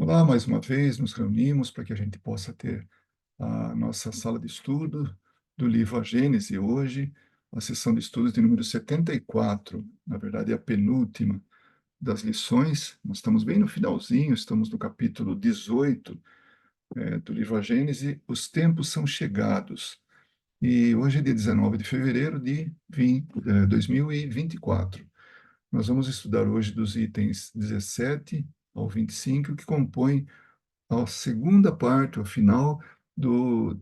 Olá, mais uma vez nos reunimos para que a gente possa ter a nossa sala de estudo do livro A Gênese hoje, a sessão de estudos de número 74, na verdade é a penúltima das lições. Nós estamos bem no finalzinho, estamos no capítulo 18, do livro A Gênese, Os Tempos São Chegados. E hoje é dia 19 de fevereiro de 2024. Nós vamos estudar hoje dos itens 17 ao 25, que compõem a segunda parte, ao final do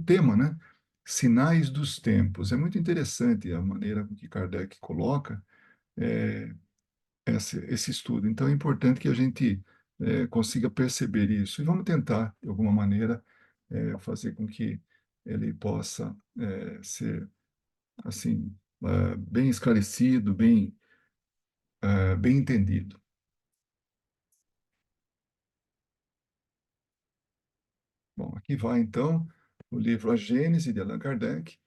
tema, né? Sinais dos tempos. É muito interessante a maneira com que Kardec coloca esse estudo. Então, é importante que a gente consiga perceber isso. E vamos tentar, de alguma maneira, fazer com que ele possa ser, assim, bem esclarecido, bem entendido. Bom, aqui vai, então, o livro A Gênese, de Allan Kardec,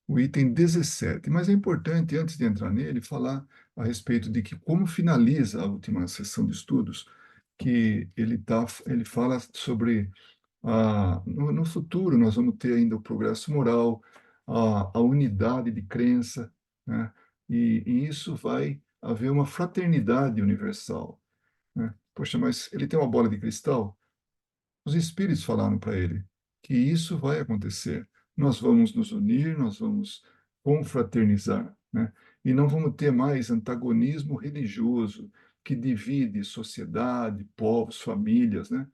o item 17. Mas é importante, antes de entrar nele, falar a respeito de que como finaliza a última sessão de estudos, que ele fala sobre no futuro nós vamos ter ainda o progresso moral, a unidade de crença, né? E isso vai haver uma fraternidade universal, né? Poxa, mas ele tem uma bola de cristal? Os espíritos falaram para ele que isso vai acontecer. Nós vamos nos unir, nós vamos confraternizar, né? E não vamos ter mais antagonismo religioso que divide sociedade, povos, famílias, né?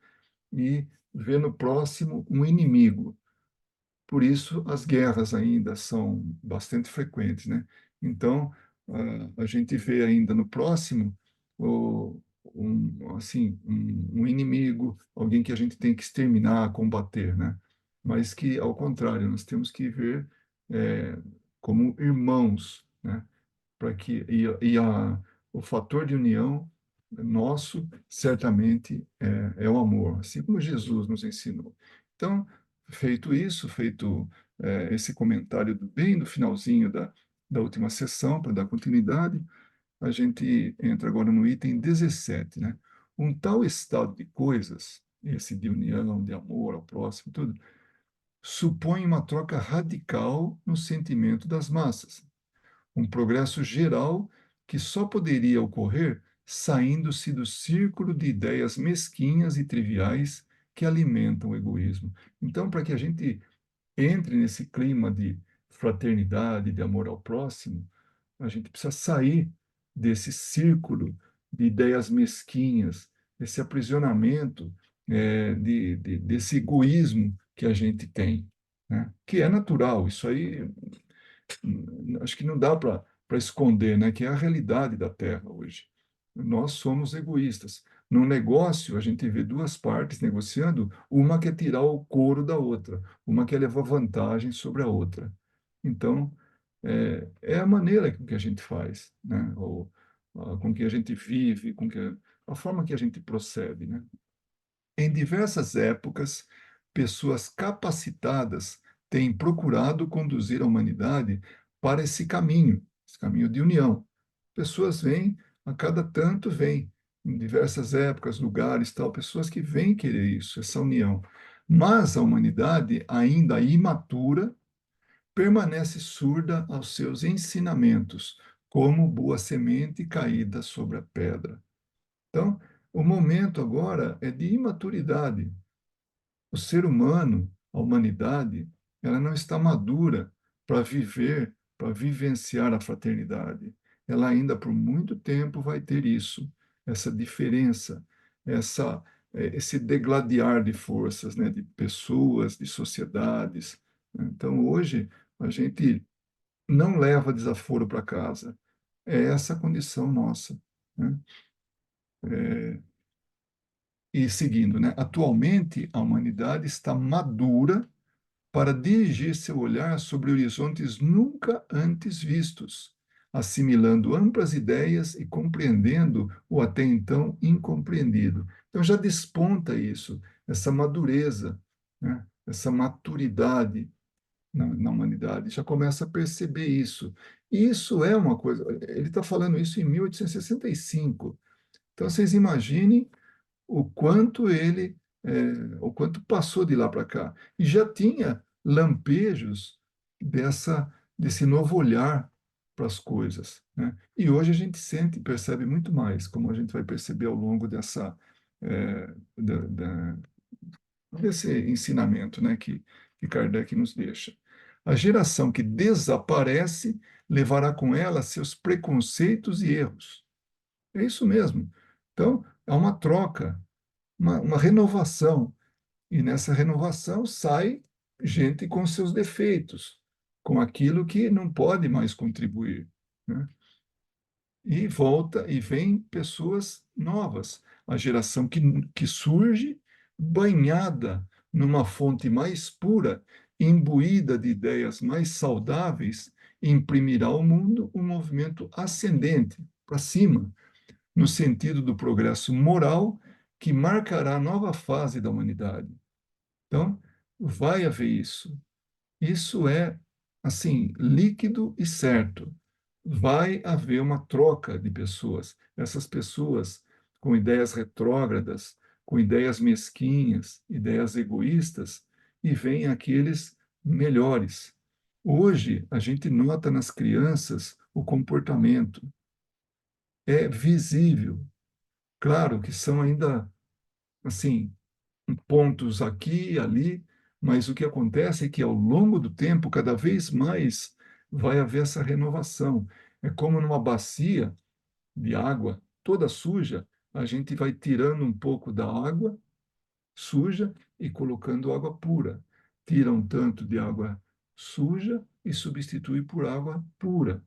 E vê no próximo um inimigo. Por isso, as guerras ainda são bastante frequentes, né? Então, a gente vê ainda no próximo um inimigo, alguém que a gente tem que exterminar, combater, né? Mas que, ao contrário, nós temos que ver como irmãos, né? Para que o fator de união nosso certamente é o amor, assim como Jesus nos ensinou. Então, feito isso, feito esse comentário bem do finalzinho da última sessão, para dar continuidade, a gente entra agora no item 17, né? Um tal estado de coisas, esse de união, de amor ao próximo, tudo, supõe uma troca radical no sentimento das massas, um progresso geral que só poderia ocorrer saindo-se do círculo de ideias mesquinhas e triviais que alimentam o egoísmo. Então, para que a gente entre nesse clima de fraternidade, de amor ao próximo, a gente precisa sair desse círculo de ideias mesquinhas, desse aprisionamento, desse egoísmo que a gente tem, né? Que é natural, isso aí acho que não dá para esconder, né, que é a realidade da Terra hoje. Nós somos egoístas. No negócio, a gente vê duas partes negociando, uma quer tirar o couro da outra, uma quer levar vantagem sobre a outra. Então, é a maneira com que a gente faz, né, ou com que a gente vive, a forma que a gente procede, né? Em diversas épocas, pessoas capacitadas têm procurado conduzir a humanidade para esse caminho de união. Pessoas vêm, a cada tanto vêm, em diversas épocas, lugares, tal, pessoas que vêm querer isso, essa união. Mas a humanidade, ainda imatura, permanece surda aos seus ensinamentos, como boa semente caída sobre a pedra. Então, o momento agora é de imaturidade. O ser humano, a humanidade, ela não está madura para viver, para vivenciar a fraternidade. Ela ainda por muito tempo vai ter isso, essa diferença, essa, esse degladiar de forças, né, de pessoas, de sociedades. Então, hoje, a gente não leva desaforo para casa. É essa a condição nossa, né? E seguindo, né? Atualmente, a humanidade está madura para dirigir seu olhar sobre horizontes nunca antes vistos, assimilando amplas ideias e compreendendo o até então incompreendido. Então já desponta isso, essa madureza, né? Essa maturidade na humanidade, já começa a perceber isso. E isso é uma coisa, ele está falando isso em 1865. Então vocês imaginem o quanto passou de lá para cá. E já tinha lampejos desse novo olhar para as coisas, né? E hoje a gente sente e percebe muito mais, como a gente vai perceber ao longo desse ensinamento, né, que Kardec nos deixa. A geração que desaparece levará com ela seus preconceitos e erros. É isso mesmo. Então, é uma troca, uma renovação. E nessa renovação sai gente com seus defeitos, com aquilo que não pode mais contribuir, né? E volta e vem pessoas novas, a geração que surge banhada numa fonte mais pura, imbuída de ideias mais saudáveis, imprimirá ao mundo um movimento ascendente, para cima, no sentido do progresso moral que marcará a nova fase da humanidade. Então, vai haver isso. Isso é, assim, líquido e certo. Vai haver uma troca de pessoas. Essas pessoas com ideias retrógradas, com ideias mesquinhas, ideias egoístas, e vêm aqueles melhores. Hoje, a gente nota nas crianças o comportamento. É visível. Claro que são ainda, assim, pontos aqui e ali, mas o que acontece é que ao longo do tempo, cada vez mais vai haver essa renovação. É como numa bacia de água toda suja, a gente vai tirando um pouco da água suja e colocando água pura. Tira um tanto de água suja e substitui por água pura,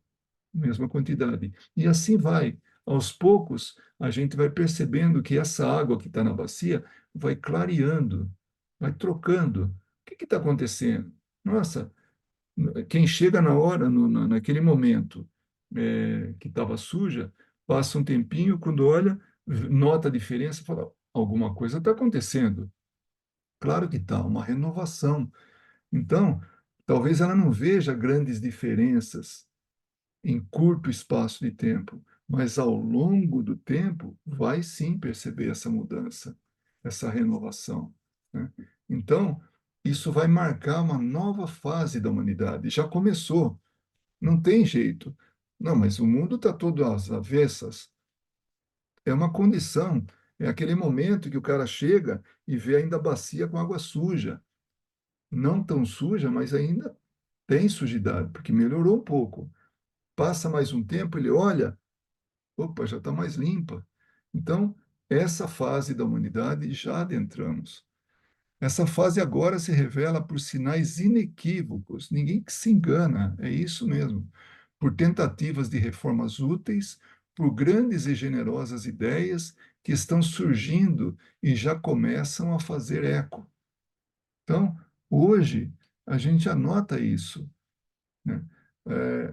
mesma quantidade. E assim vai. Aos poucos, a gente vai percebendo que essa água que está na bacia vai clareando, vai trocando. O que está acontecendo? Nossa, quem chega na hora, naquele momento que estava suja, passa um tempinho, quando olha, nota a diferença, fala, alguma coisa está acontecendo. Claro que está, uma renovação. Então, talvez ela não veja grandes diferenças em curto espaço de tempo, mas ao longo do tempo vai sim perceber essa mudança, essa renovação, né? Então, isso vai marcar uma nova fase da humanidade. Já começou, não tem jeito. Não, mas o mundo está todo às avessas. É uma condição, é aquele momento que o cara chega e vê ainda a bacia com água suja. Não tão suja, mas ainda tem sujidade, porque melhorou um pouco. Passa mais um tempo, ele olha, opa, já está mais limpa. Então, essa fase da humanidade já adentramos. Essa fase agora se revela por sinais inequívocos, ninguém que se engana, é isso mesmo. Por tentativas de reformas úteis, por grandes e generosas ideias que estão surgindo e já começam a fazer eco. Então, hoje, a gente anota isso, né?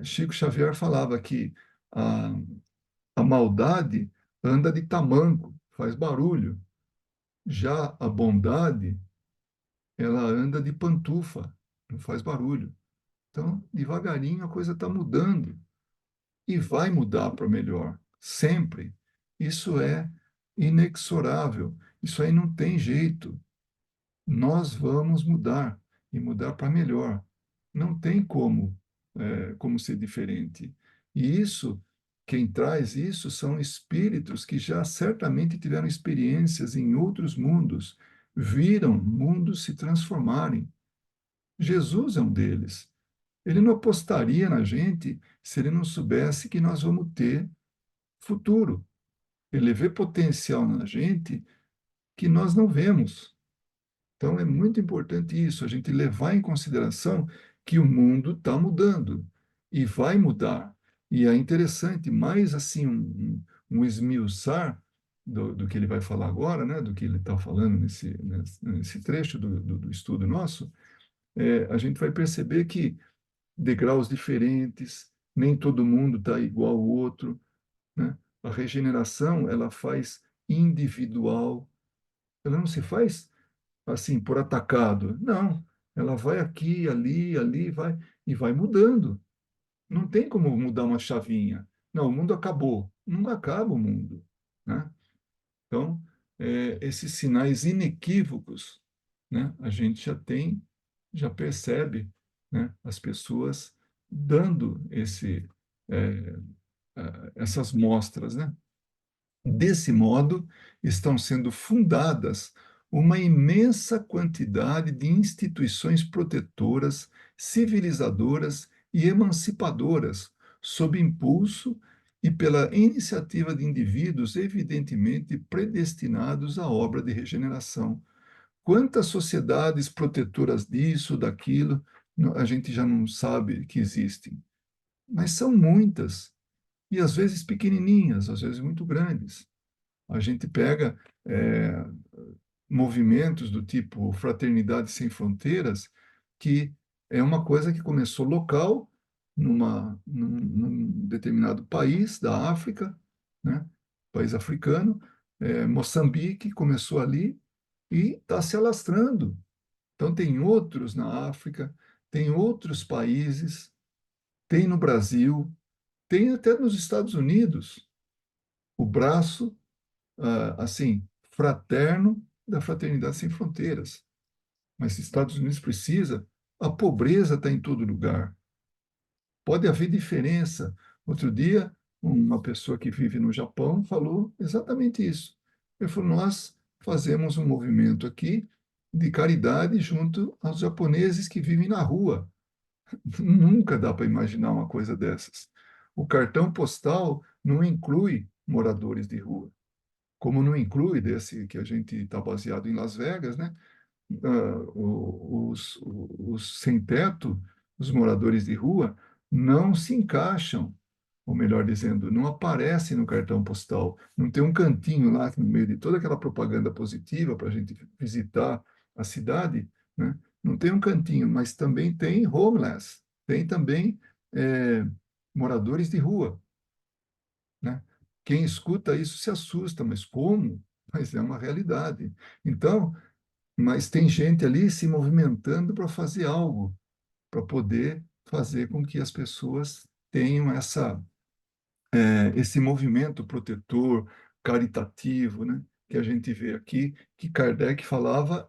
Chico Xavier falava que a, a maldade anda de tamanco, faz barulho. Já a bondade, ela anda de pantufa, não faz barulho. Então, devagarinho a coisa está mudando e vai mudar para melhor, sempre. Isso é inexorável. Isso aí não tem jeito. Nós vamos mudar e mudar para melhor. Não tem como ser diferente. E isso, quem traz isso são espíritos que já certamente tiveram experiências em outros mundos, viram mundos se transformarem. Jesus é um deles. Ele não apostaria na gente se ele não soubesse que nós vamos ter futuro. Ele vê potencial na gente que nós não vemos. Então, é muito importante isso, a gente levar em consideração que o mundo está mudando e vai mudar. E é interessante, mais assim, um esmiuçar do que ele vai falar agora, né, do que ele está falando nesse trecho do estudo nosso, a gente vai perceber que degraus diferentes, nem todo mundo está igual ao outro, né? A regeneração, ela faz individual, ela não se faz assim, por atacado. Não, ela vai aqui, ali, ali, vai e vai mudando. Não tem como mudar uma chavinha. Não, o mundo acabou. Não acaba o mundo, né? Então, esses sinais inequívocos, né, a gente já tem, já percebe, né, as pessoas dando é, essas mostras, né? Desse modo, estão sendo fundadas uma imensa quantidade de instituições protetoras, civilizadoras e emancipadoras, sob impulso e pela iniciativa de indivíduos evidentemente predestinados à obra de regeneração. Quantas sociedades protetoras disso, daquilo, a gente já não sabe que existem, mas são muitas, e às vezes pequenininhas, às vezes muito grandes. A gente pega movimentos do tipo Fraternidade Sem Fronteiras, que é uma coisa que começou local, num determinado país da África, né? País africano, Moçambique começou ali e está se alastrando. Então, tem outros na África, tem outros países, tem no Brasil, tem até nos Estados Unidos. O braço assim, fraterno da Fraternidade Sem Fronteiras. Mas se Estados Unidos precisa, a pobreza está em todo lugar. Pode haver diferença. Outro dia, uma pessoa que vive no Japão falou exatamente isso. Ele falou: nós fazemos um movimento aqui de caridade junto aos japoneses que vivem na rua. Nunca dá para imaginar uma coisa dessas. O cartão postal não inclui moradores de rua, como não inclui desse que a gente está baseado em Las Vegas, né? Os sem-teto, os moradores de rua, não se encaixam, ou melhor dizendo, não aparecem no cartão postal. Não tem um cantinho lá no meio de toda aquela propaganda positiva para a gente visitar a cidade, né? Não tem um cantinho, mas também tem homeless, tem também é, moradores de rua, né? Quem escuta isso se assusta, mas como? Mas é uma realidade. Então, mas tem gente ali se movimentando para fazer algo, para poder fazer com que as pessoas tenham esse movimento protetor, caritativo, né? Que a gente vê aqui, que Kardec falava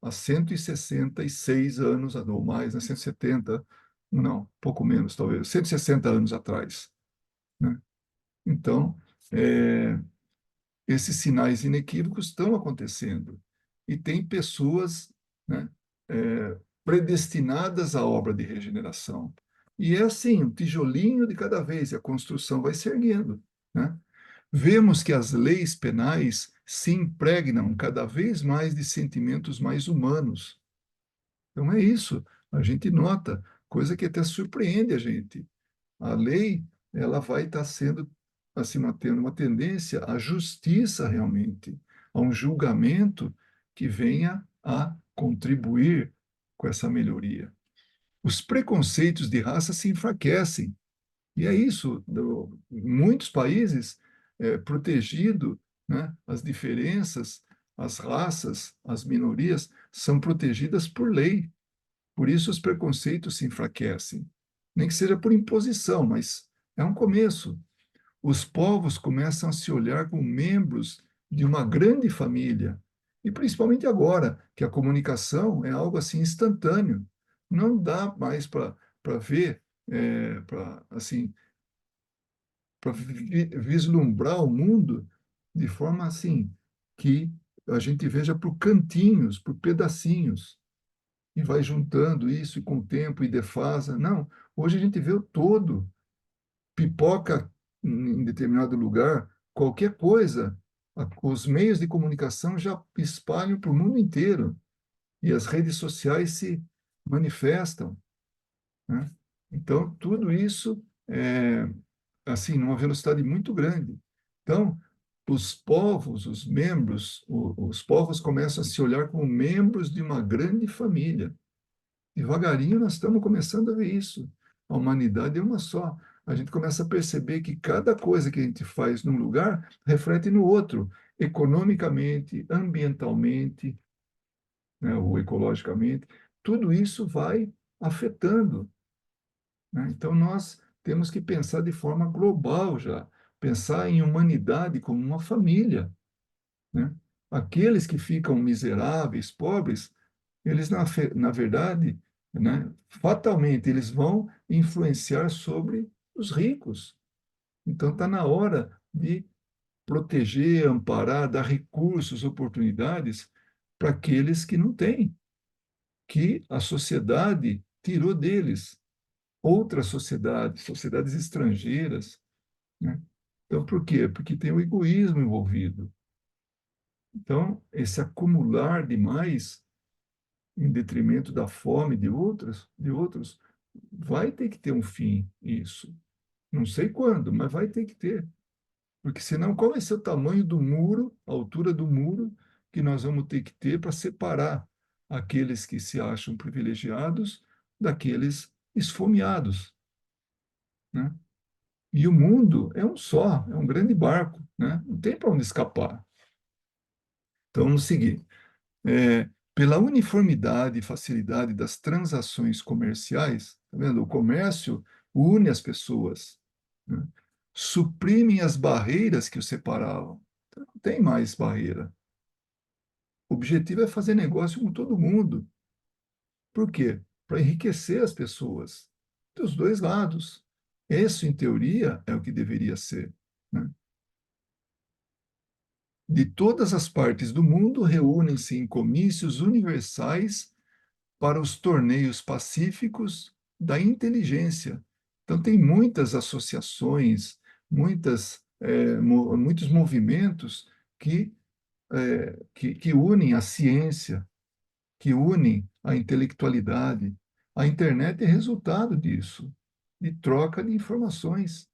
há 166 anos, ou mais, né? 170, não, pouco menos, talvez, 160 anos atrás, né? Então, é, esses sinais inequívocos estão acontecendo. E tem pessoas, né, predestinadas à obra de regeneração. E é assim, um tijolinho de cada vez, e a construção vai se erguendo, né? Vemos que as leis penais se impregnam cada vez mais de sentimentos mais humanos. Então é isso, a gente nota, coisa que até surpreende a gente. A lei, ela vai estar sendo, assim, tendo uma tendência à justiça realmente, a um julgamento que venha a contribuir com essa melhoria. Os preconceitos de raça se enfraquecem, e é isso, em muitos países, protegido, né, as diferenças, as raças, as minorias são protegidas por lei. Por isso os preconceitos se enfraquecem. Nem que seja por imposição, mas é um começo. Os povos começam a se olhar como membros de uma grande família. E principalmente agora, que a comunicação é algo assim instantâneo. Não dá mais para ver, para assim, para vislumbrar o mundo de forma assim que a gente veja por cantinhos, por pedacinhos e vai juntando isso e com o tempo e defasa. Não, hoje a gente vê o todo, pipoca em determinado lugar, qualquer coisa, os meios de comunicação já espalham para o mundo inteiro e as redes sociais se manifestam, né? Então, tudo isso é, assim, numa velocidade muito grande. Então, os povos, os membros, os povos começam a se olhar como membros de uma grande família. Devagarinho nós estamos começando a ver isso. A humanidade é uma só. A gente começa a perceber que cada coisa que a gente faz num lugar reflete no outro, economicamente, ambientalmente, né, ou ecologicamente. Tudo isso vai afetando, né? Então nós temos que pensar de forma global já, pensar em humanidade como uma família, né? Aqueles que ficam miseráveis, pobres, eles, na verdade, né, fatalmente, eles vão influenciar sobre os ricos. Então, está na hora de proteger, amparar, dar recursos, oportunidades para aqueles que não têm, que a sociedade tirou deles. Outras sociedades, sociedades estrangeiras, né? Então, por quê? Porque tem o egoísmo envolvido. Então, esse acumular demais em detrimento da fome de outros, vai ter que ter um fim, isso. Não sei quando, mas vai ter que ter. Porque senão, qual vai ser o tamanho do muro, a altura do muro que nós vamos ter que ter para separar aqueles que se acham privilegiados daqueles esfomeados, né? E o mundo é um só, é um grande barco, né? Não tem para onde escapar. Então, vamos seguir. Pela uniformidade e facilidade das transações comerciais, tá vendo? O comércio une as pessoas, né? Suprimem as barreiras que os separavam. Então, não tem mais barreira. O objetivo é fazer negócio com todo mundo. Por quê? Para enriquecer as pessoas, dos dois lados. Isso, em teoria, é o que deveria ser, né? De todas as partes do mundo reúnem-se em comícios universais para os torneios pacíficos da inteligência. Então, tem muitas associações, muitos movimentos que unem a ciência, que unem a intelectualidade. A internet é resultado disso, de troca de informações,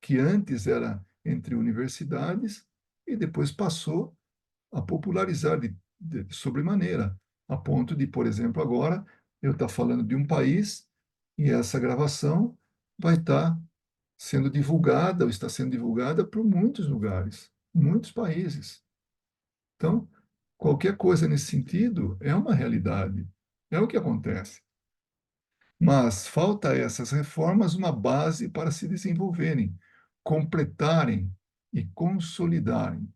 que antes era entre universidades e depois passou a popularizar de sobremaneira, a ponto de, por exemplo, agora eu estar falando de um país e essa gravação vai estar sendo divulgada ou está sendo divulgada por muitos lugares, muitos países. Então, qualquer coisa nesse sentido é uma realidade, é o que acontece. Mas falta a essas reformas uma base para se desenvolverem, completarem e consolidarem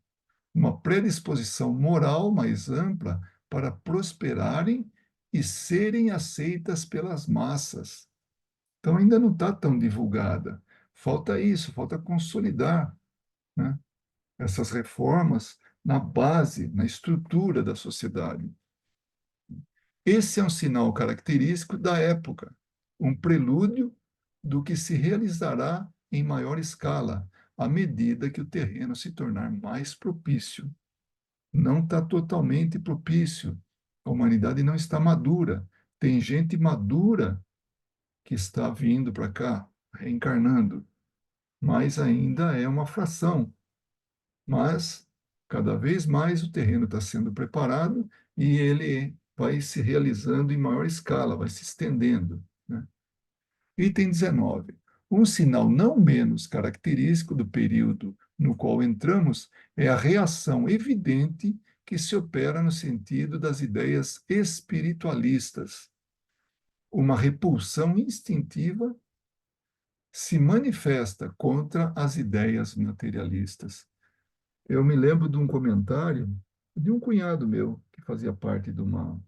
uma predisposição moral mais ampla para prosperarem e serem aceitas pelas massas. Então, ainda não está tão divulgada. Falta isso, falta consolidar, né, essas reformas na base, na estrutura da sociedade. Esse é um sinal característico da época, um prelúdio do que se realizará em maior escala, à medida que o terreno se tornar mais propício. Não está totalmente propício. A humanidade não está madura. Tem gente madura que está vindo para cá, reencarnando, mas ainda é uma fração. Mas cada vez mais o terreno está sendo preparado e ele vai se realizando em maior escala, vai se estendendo, né? Item 19. Um sinal não menos característico do período no qual entramos é a reação evidente que se opera no sentido das ideias espiritualistas. Uma repulsão instintiva se manifesta contra as ideias materialistas. Eu me lembro de um comentário de um cunhado meu, que fazia parte de uma,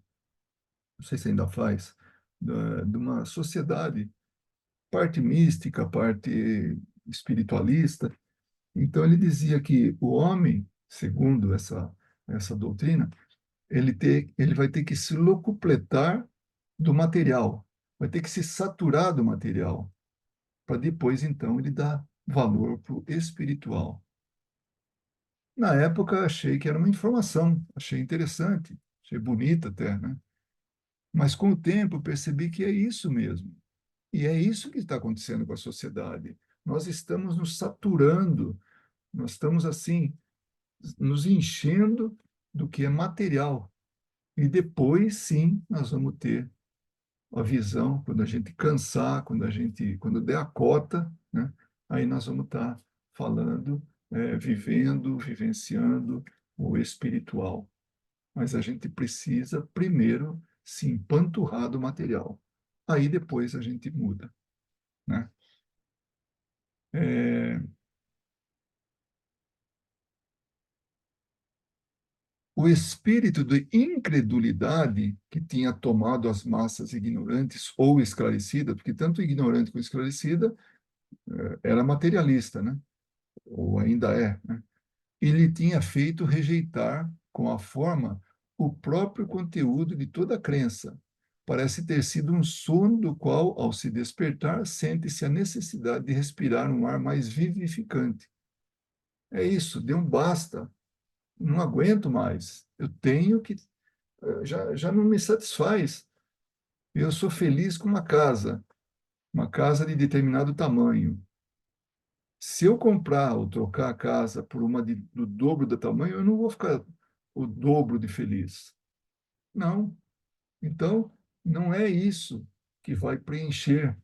não sei se ainda faz, de uma sociedade, parte mística, parte espiritualista. Então, ele dizia que o homem, segundo essa doutrina, ele vai ter que se locupletar do material, vai ter que se saturar do material, para depois, então, ele dar valor para o espiritual. Na época, achei que era uma informação, achei interessante, achei bonita até, né? Mas com o tempo, percebi que é isso mesmo. E é isso que está acontecendo com a sociedade. Nós estamos nos saturando, nós estamos assim, nos enchendo do que é material. E depois, sim, nós vamos ter a visão, quando a gente cansar, quando der a cota, né? Aí nós vamos estar falando, vivendo, vivenciando o espiritual. Mas a gente precisa primeiro se empanturrar do material. Aí depois a gente muda, né? É, o espírito de incredulidade que tinha tomado as massas ignorantes ou esclarecidas, porque tanto ignorante como esclarecida era materialista, né? Ou ainda é, né? Ele tinha feito rejeitar com a forma o próprio conteúdo de toda a crença. Parece ter sido um sono do qual, ao se despertar, sente-se a necessidade de respirar um ar mais vivificante. É isso, deu um basta, não aguento mais. Eu tenho que. Já não me satisfaz. Eu sou feliz com uma casa de determinado tamanho. Se eu comprar ou trocar a casa por uma do dobro do tamanho, eu não vou ficar o dobro de feliz. Não. Então, não é isso que vai preencher,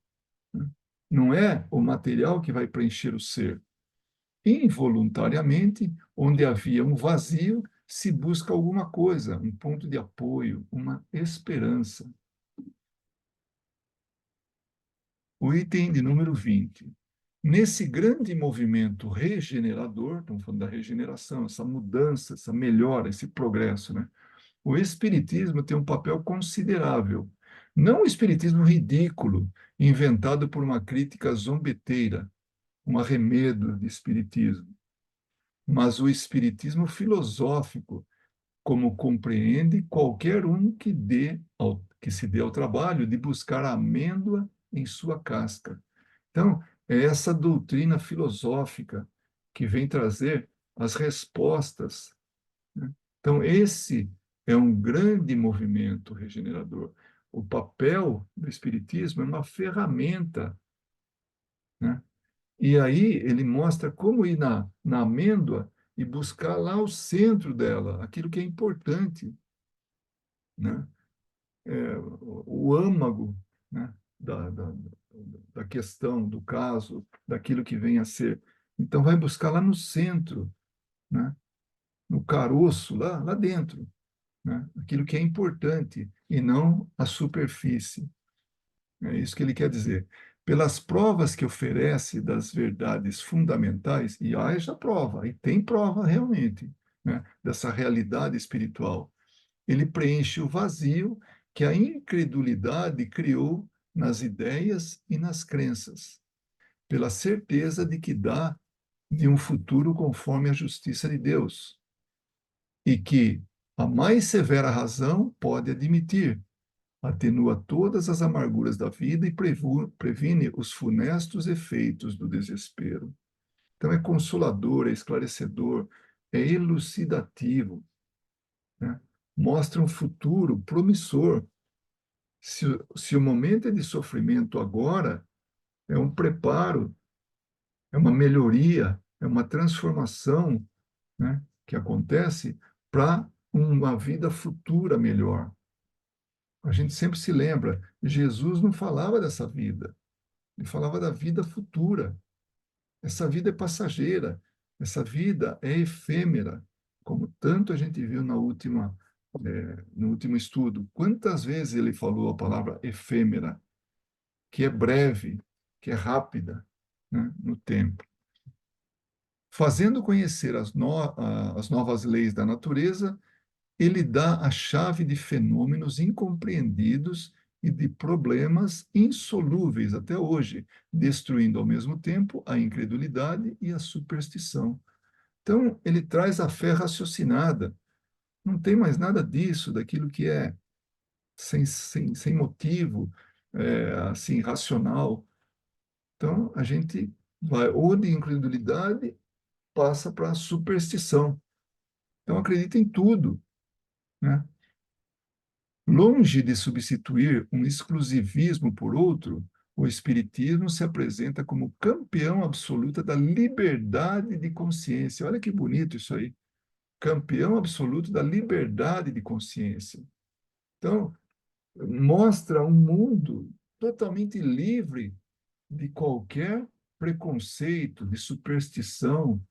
né? Não é o material que vai preencher o ser. Involuntariamente, onde havia um vazio, se busca alguma coisa, um ponto de apoio, uma esperança. O item de número 20. Nesse grande movimento regenerador, estamos falando da regeneração, essa mudança, essa melhora, esse progresso, né? O espiritismo tem um papel considerável. Não o espiritismo ridículo, inventado por uma crítica zombeteira, um arremedo de espiritismo, mas o espiritismo filosófico, como compreende qualquer um que se dê ao trabalho de buscar a amêndoa em sua casca. Então, é essa doutrina filosófica que vem trazer as respostas, né? Então, esse é um grande movimento regenerador. O papel do Espiritismo é uma ferramenta, né? E aí ele mostra como ir na amêndoa e buscar lá o centro dela, aquilo que é importante, né? O âmago, né? Da questão, do caso, daquilo que vem a ser. Então, vai buscar lá no centro, né? No caroço, lá dentro, né? Aquilo que é importante e não a superfície. É isso que ele quer dizer. Pelas provas que oferece das verdades fundamentais, e haja prova, e tem prova realmente, né, dessa realidade espiritual, ele preenche o vazio que a incredulidade criou nas ideias e nas crenças, pela certeza de que dá de um futuro conforme a justiça de Deus, e que a mais severa razão pode admitir, atenua todas as amarguras da vida e previne os funestos efeitos do desespero. Então, é consolador, é esclarecedor, é elucidativo, né? Mostra um futuro promissor. Se o momento é de sofrimento agora, é um preparo, é uma melhoria, é uma transformação, né, que acontece para uma vida futura melhor. A gente sempre se lembra, Jesus não falava dessa vida, ele falava da vida futura. Essa vida é passageira, essa vida é efêmera, como tanto a gente viu no último estudo. Quantas vezes ele falou a palavra efêmera, que é breve, que é rápida, né, no tempo. Fazendo conhecer as novas leis da natureza, ele dá a chave de fenômenos incompreendidos e de problemas insolúveis até hoje, destruindo ao mesmo tempo a incredulidade e a superstição. Então, ele traz a fé raciocinada. Não tem mais nada disso, daquilo que é sem motivo, assim, racional. Então, a gente vai ou de incredulidade passa para a superstição. Então, acredita em tudo, né? Longe de substituir um exclusivismo por outro, o Espiritismo se apresenta como campeão absoluto da liberdade de consciência. Olha que bonito isso aí. Campeão absoluto da liberdade de consciência. Então, mostra um mundo totalmente livre de qualquer preconceito, de superstição,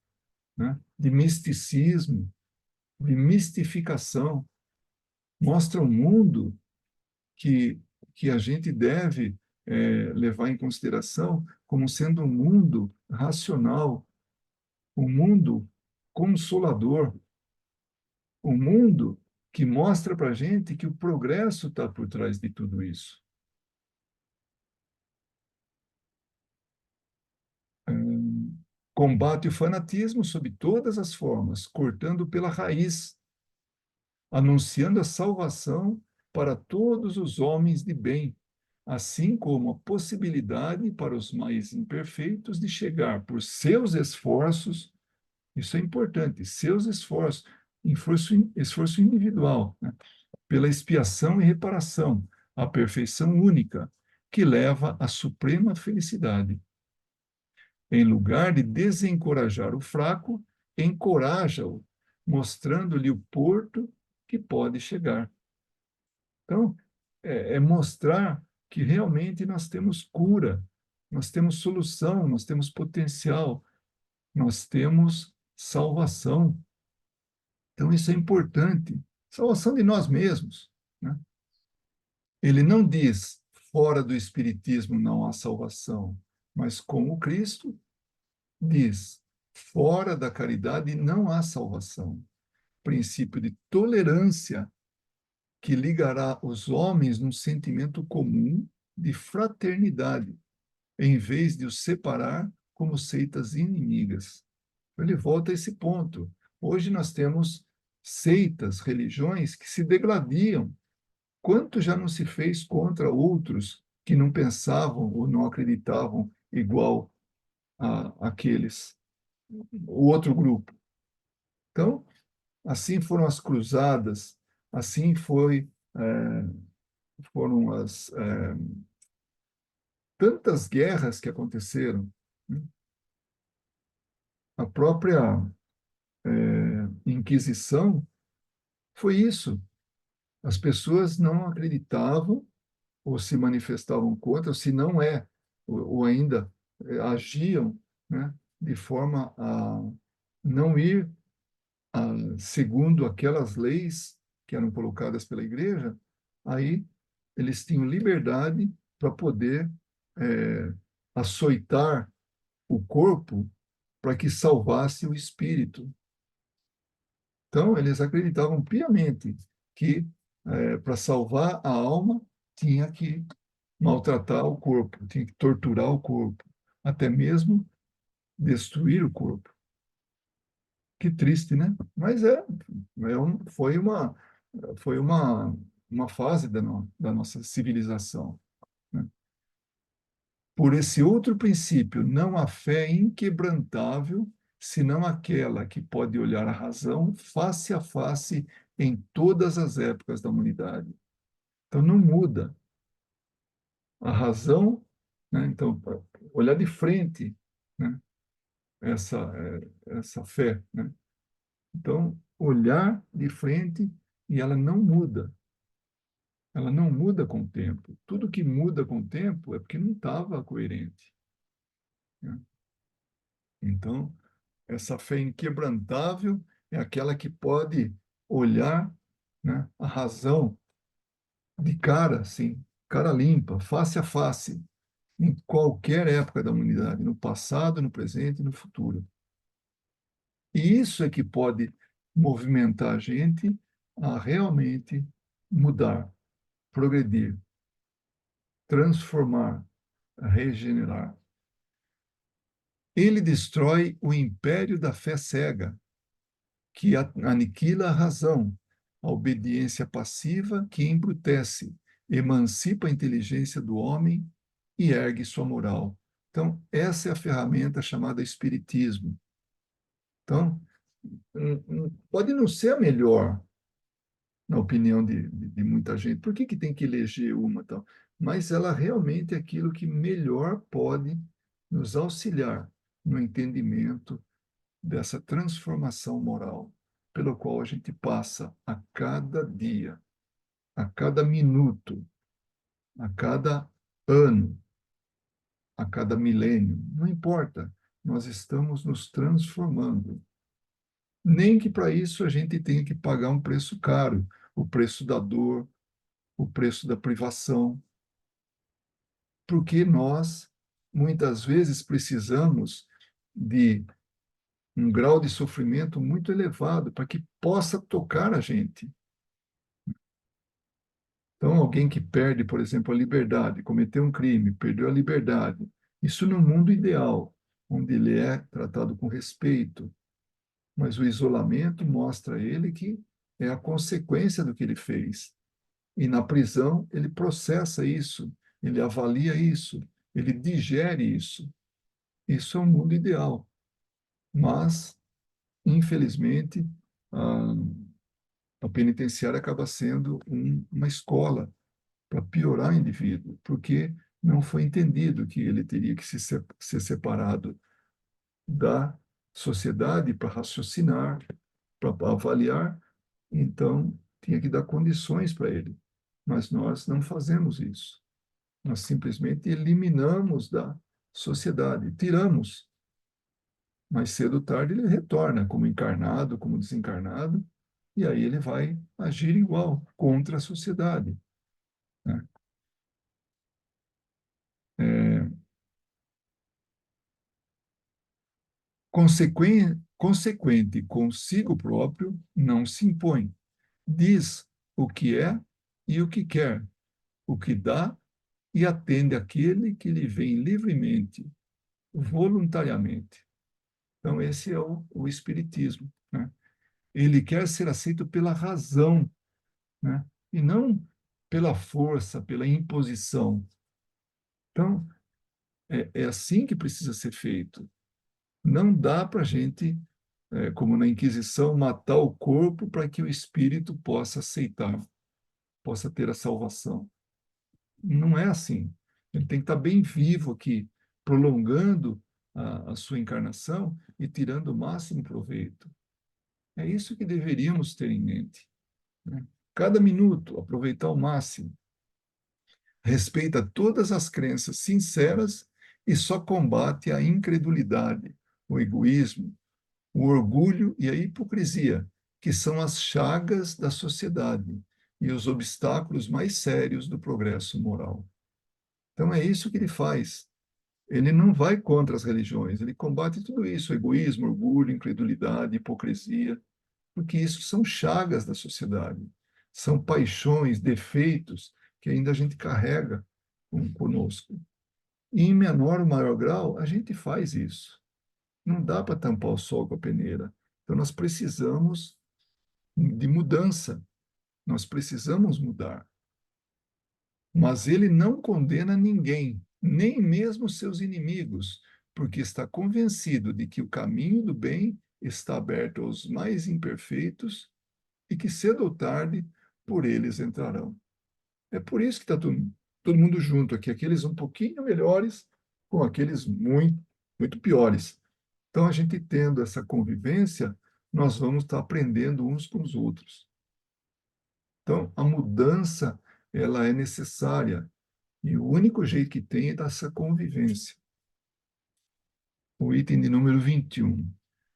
né, de misticismo, de mistificação. Mostra um mundo que, que a gente deve levar em consideração como sendo um mundo racional, um mundo consolador. O mundo que mostra para a gente que o progresso está por trás de tudo isso. Combate o fanatismo sob todas as formas, cortando pela raiz, anunciando a salvação para todos os homens de bem, assim como a possibilidade para os mais imperfeitos de chegar por seus esforços, isso é importante, seus esforços, esforço individual, né? Pela expiação e reparação, a perfeição única, que leva à suprema felicidade. Em lugar de desencorajar o fraco, encoraja-o, mostrando-lhe o porto que pode chegar. Então, é mostrar que realmente nós temos cura, nós temos solução, nós temos potencial, nós temos salvação. Então, isso é importante. Salvação de nós mesmos, né? Ele não diz, fora do Espiritismo não há salvação, mas com o Cristo, diz, fora da caridade não há salvação. Princípio de tolerância que ligará os homens num sentimento comum de fraternidade, em vez de os separar como seitas inimigas. Ele volta a esse ponto. Hoje nós temos seitas, religiões que se degladiam. Quanto já não se fez contra outros que não pensavam ou não acreditavam igual a aqueles, o outro grupo? Então, assim foram as cruzadas, assim foram tantas guerras que aconteceram, né? A própria Inquisição foi isso. As pessoas não acreditavam ou se manifestavam contra, ou se não ou ainda agiam, né, de forma a não ir segundo aquelas leis que eram colocadas pela igreja, aí eles tinham liberdade para poder açoitar o corpo para que salvasse o espírito. Então, eles acreditavam piamente que para salvar a alma tinha que maltratar o corpo, tinha que torturar o corpo, até mesmo destruir o corpo. Que triste, né? Mas foi uma fase da nossa civilização, né? Por esse outro princípio, não há fé inquebrantável, senão aquela que pode olhar a razão face a face em todas as épocas da humanidade. Então, não muda. A razão, né? Então, olhar de frente, né? Essa fé, né? Então, olhar de frente e ela não muda. Ela não muda com o tempo. Tudo que muda com o tempo é porque não estava coerente, né? Então, essa fé inquebrantável é aquela que pode olhar, né, a razão de cara, assim, cara limpa, face a face, em qualquer época da humanidade, no passado, no presente e no futuro. E isso é que pode movimentar a gente a realmente mudar, progredir, transformar, regenerar. Ele destrói o império da fé cega, que aniquila a razão, a obediência passiva que embrutece, emancipa a inteligência do homem e ergue sua moral. Então, essa é a ferramenta chamada Espiritismo. Então, pode não ser a melhor, na opinião de muita gente. Por que tem que eleger uma tal? Mas ela realmente é aquilo que melhor pode nos auxiliar no entendimento dessa transformação moral, pelo qual a gente passa a cada dia, a cada minuto, a cada ano, a cada milênio, não importa, nós estamos nos transformando. Nem que para isso a gente tenha que pagar um preço caro, o preço da dor, o preço da privação, porque nós muitas vezes precisamos de um grau de sofrimento muito elevado para que possa tocar a gente. Então, alguém que perde, por exemplo, a liberdade, cometeu um crime, perdeu a liberdade, isso no mundo ideal, onde ele é tratado com respeito, mas o isolamento mostra a ele que é a consequência do que ele fez. E na prisão, ele processa isso, ele avalia isso, ele digere isso. Isso é um mundo ideal. Mas, infelizmente, a, a penitenciária acaba sendo uma escola para piorar o indivíduo, porque não foi entendido que ele teria que ser separado da sociedade para raciocinar, para avaliar, então tinha que dar condições para ele. Mas nós não fazemos isso. Nós simplesmente eliminamos da sociedade, tiramos. Mais cedo ou tarde ele retorna como encarnado, como desencarnado, e aí ele vai agir igual contra a sociedade, né? É, consequente consigo próprio, não se impõe. Diz o que é e o que quer, o que dá e atende aquele que lhe vem livremente, voluntariamente. Então, esse é o Espiritismo, né? Ele quer ser aceito pela razão, né? E não pela força, pela imposição. Então, é assim que precisa ser feito. Não dá para a gente, como na Inquisição, matar o corpo para que o espírito possa aceitar, possa ter a salvação. Não é assim. Ele tem que estar bem vivo aqui, prolongando a sua encarnação e tirando o máximo proveito. É isso que deveríamos ter em mente, né? Cada minuto, aproveitar ao máximo. Respeita todas as crenças sinceras e só combate a incredulidade, o egoísmo, o orgulho e a hipocrisia, que são as chagas da sociedade e os obstáculos mais sérios do progresso moral. Então é isso que ele faz. Ele não vai contra as religiões, ele combate tudo isso, egoísmo, orgulho, incredulidade, hipocrisia, porque isso são chagas da sociedade, são paixões, defeitos que ainda a gente carrega conosco. E em menor ou maior grau, a gente faz isso. Não dá para tampar o sol com a peneira. Então nós precisamos de mudança, nós precisamos mudar. Mas ele não condena ninguém, nem mesmo seus inimigos, porque está convencido de que o caminho do bem está aberto aos mais imperfeitos e que cedo ou tarde por eles entrarão. É por isso que está todo mundo junto aqui, aqueles um pouquinho melhores com aqueles muito, muito piores. Então, a gente tendo essa convivência, nós vamos estar aprendendo uns com os outros. Então, a mudança, ela é necessária. E o único jeito que tem é dessa convivência. O item de número 21.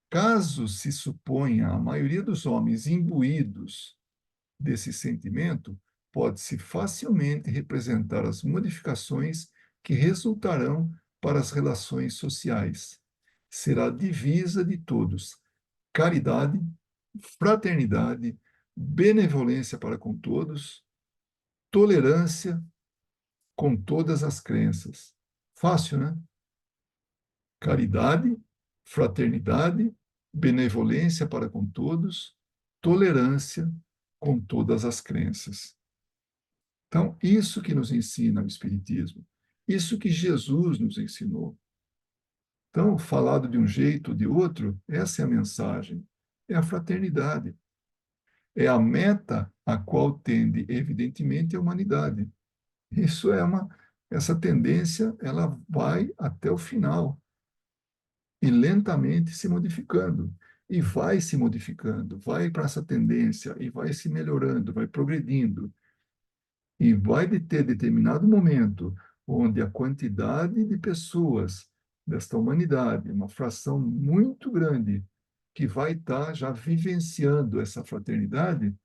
Caso se suponha a maioria dos homens imbuídos desse sentimento, pode-se facilmente representar as modificações que resultarão para as relações sociais. Será divisa de todos: caridade, fraternidade, benevolência para com todos, tolerância com todas as crenças. Fácil, né? Caridade, fraternidade, benevolência para com todos, tolerância com todas as crenças. Então, isso que nos ensina o Espiritismo, isso que Jesus nos ensinou. Então, falado de um jeito ou de outro, essa é a mensagem, é a fraternidade. É a meta a qual tende, evidentemente, a humanidade. Isso é essa tendência, ela vai até o final e lentamente se modificando. E vai se modificando, vai para essa tendência e vai se melhorando, vai progredindo. E vai ter determinado momento onde a quantidade de pessoas desta humanidade, uma fração muito grande, que vai estar já vivenciando essa fraternidade,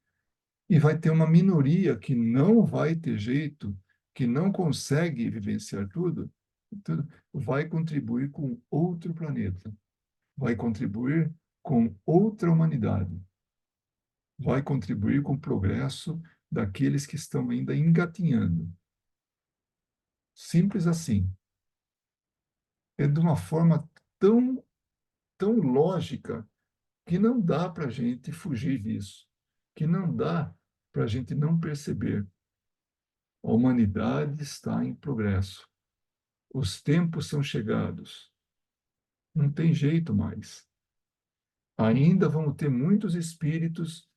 e vai ter uma minoria que não vai ter jeito, que não consegue vivenciar tudo, vai contribuir com outro planeta. vai contribuir com outra humanidade, vai contribuir com o progresso daqueles que estão ainda engatinhando. Simples assim. É de uma forma tão, tão lógica que não dá para a gente fugir disso, que não dá para a gente não perceber. A humanidade está em progresso. Os tempos são chegados. Não tem jeito mais. Ainda vamos ter muitos espíritos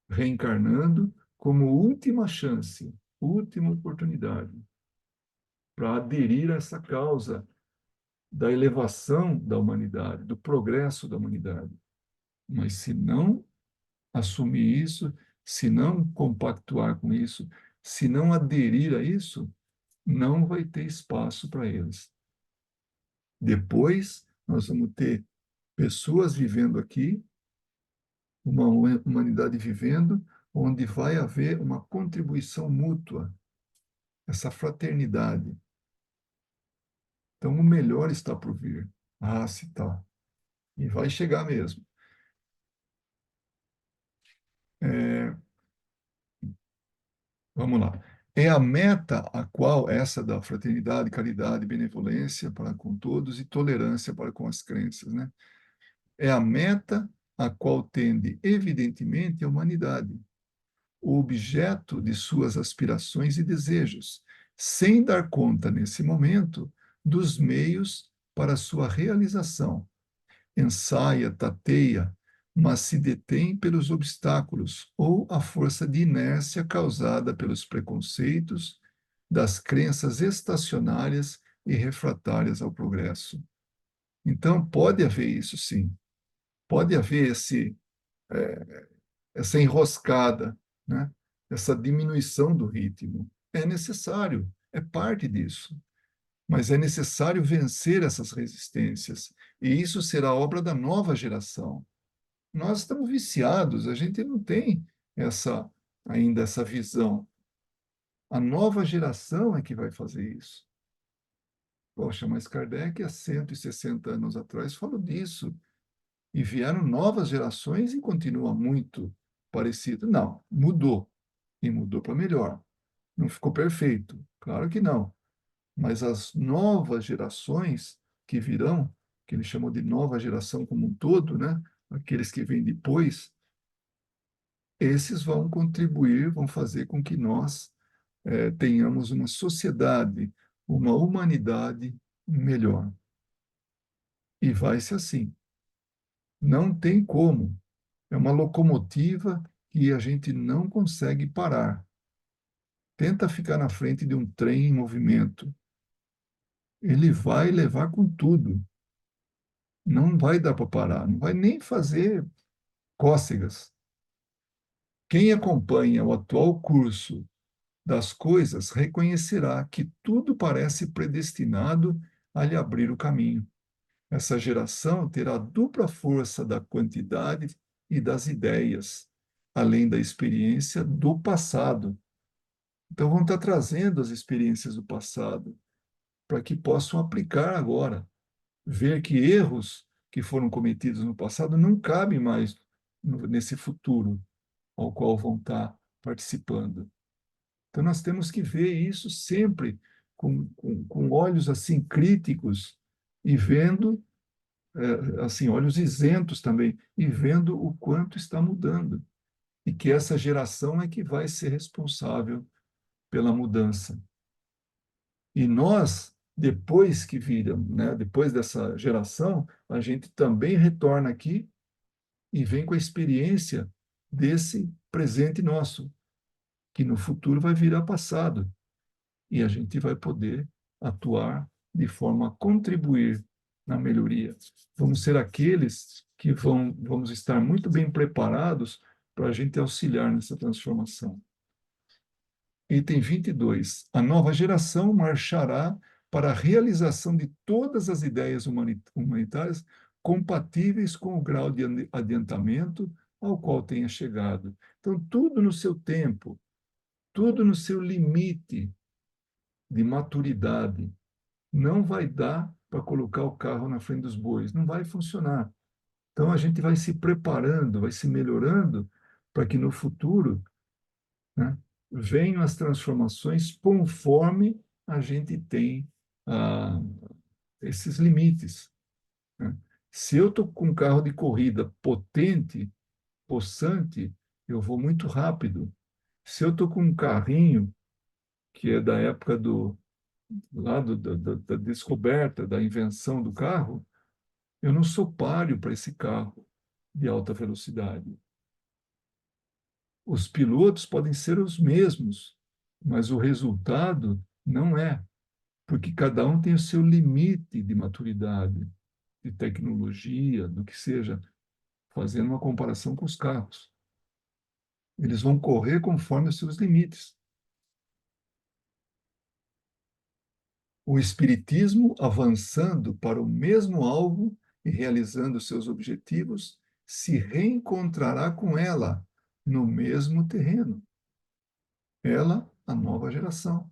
reencarnando como última chance, última oportunidade para aderir a essa causa da elevação da humanidade, do progresso da humanidade. Mas se não assumir isso, se não compactuar com isso, se não aderir a isso, não vai ter espaço para eles. Depois, nós vamos ter pessoas vivendo aqui, uma humanidade vivendo, onde vai haver uma contribuição mútua, essa fraternidade. Então, o melhor está por vir. Ah, se tá. E vai chegar mesmo. É, vamos lá. É a meta a qual essa da fraternidade, caridade, benevolência para com todos e tolerância para com as crenças, né? É a meta a qual tende, evidentemente, a humanidade, o objeto de suas aspirações e desejos, sem dar conta, nesse momento, dos meios para sua realização. Ensaia, tateia, mas se detém pelos obstáculos ou a força de inércia causada pelos preconceitos das crenças estacionárias e refratárias ao progresso. Então, pode haver isso, sim. Pode haver essa enroscada, né? Essa diminuição do ritmo. É necessário, é parte disso. Mas é necessário vencer essas resistências. E isso será obra da nova geração. Nós estamos viciados, a gente não tem ainda essa visão. A nova geração é que vai fazer isso. Poxa, mas Kardec, há 160 anos atrás, falou disso. E vieram novas gerações e continua muito parecido. Não, mudou. E mudou para melhor. Não ficou perfeito. Claro que não. Mas as novas gerações que virão, que ele chamou de nova geração como um todo, né? Aqueles que vêm depois, esses vão contribuir, vão fazer com que nós tenhamos uma sociedade, uma humanidade melhor. E vai ser assim. Não tem como. É uma locomotiva que a gente não consegue parar. Tenta ficar na frente de um trem em movimento. Ele vai levar com tudo. Não vai dar para parar, não vai nem fazer cócegas. Quem acompanha o atual curso das coisas reconhecerá que tudo parece predestinado a lhe abrir o caminho. Essa geração terá dupla força da quantidade e das ideias, além da experiência do passado. Então, vão estar trazendo as experiências do passado para que possam aplicar agora, ver que erros que foram cometidos no passado não cabem mais nesse futuro ao qual vão estar participando. Então, nós temos que ver isso sempre com olhos assim críticos e vendo, assim, olhos isentos também, e vendo o quanto está mudando. E que essa geração é que vai ser responsável pela mudança. E nós, depois que viram, né, depois dessa geração, a gente também retorna aqui e vem com a experiência desse presente nosso, que no futuro vai virar passado. E a gente vai poder atuar de forma a contribuir na melhoria. Vamos ser aqueles que vamos estar muito bem preparados para a gente auxiliar nessa transformação. Item 22. A nova geração marchará para a realização de todas as ideias humanitárias compatíveis com o grau de adiantamento ao qual tenha chegado. Então, tudo no seu tempo, tudo no seu limite de maturidade. Não vai dar para colocar o carro na frente dos bois. Não vai funcionar. Então, a gente vai se preparando, vai se melhorando para que no futuro, né, venham as transformações conforme a gente tem ah, esses limites, né? Se eu estou com um carro de corrida potente, possante, eu vou muito rápido. Se eu estou com um carrinho que é da época da descoberta, da invenção do carro, eu não sou páreo para esse carro de alta velocidade. Os pilotos podem ser os mesmos, mas o resultado não é, porque cada um tem o seu limite de maturidade, de tecnologia, do que seja, fazendo uma comparação com os carros. Eles vão correr conforme os seus limites. O espiritismo, avançando para o mesmo alvo e realizando seus objetivos, se reencontrará com ela no mesmo terreno. Ela, a nova geração.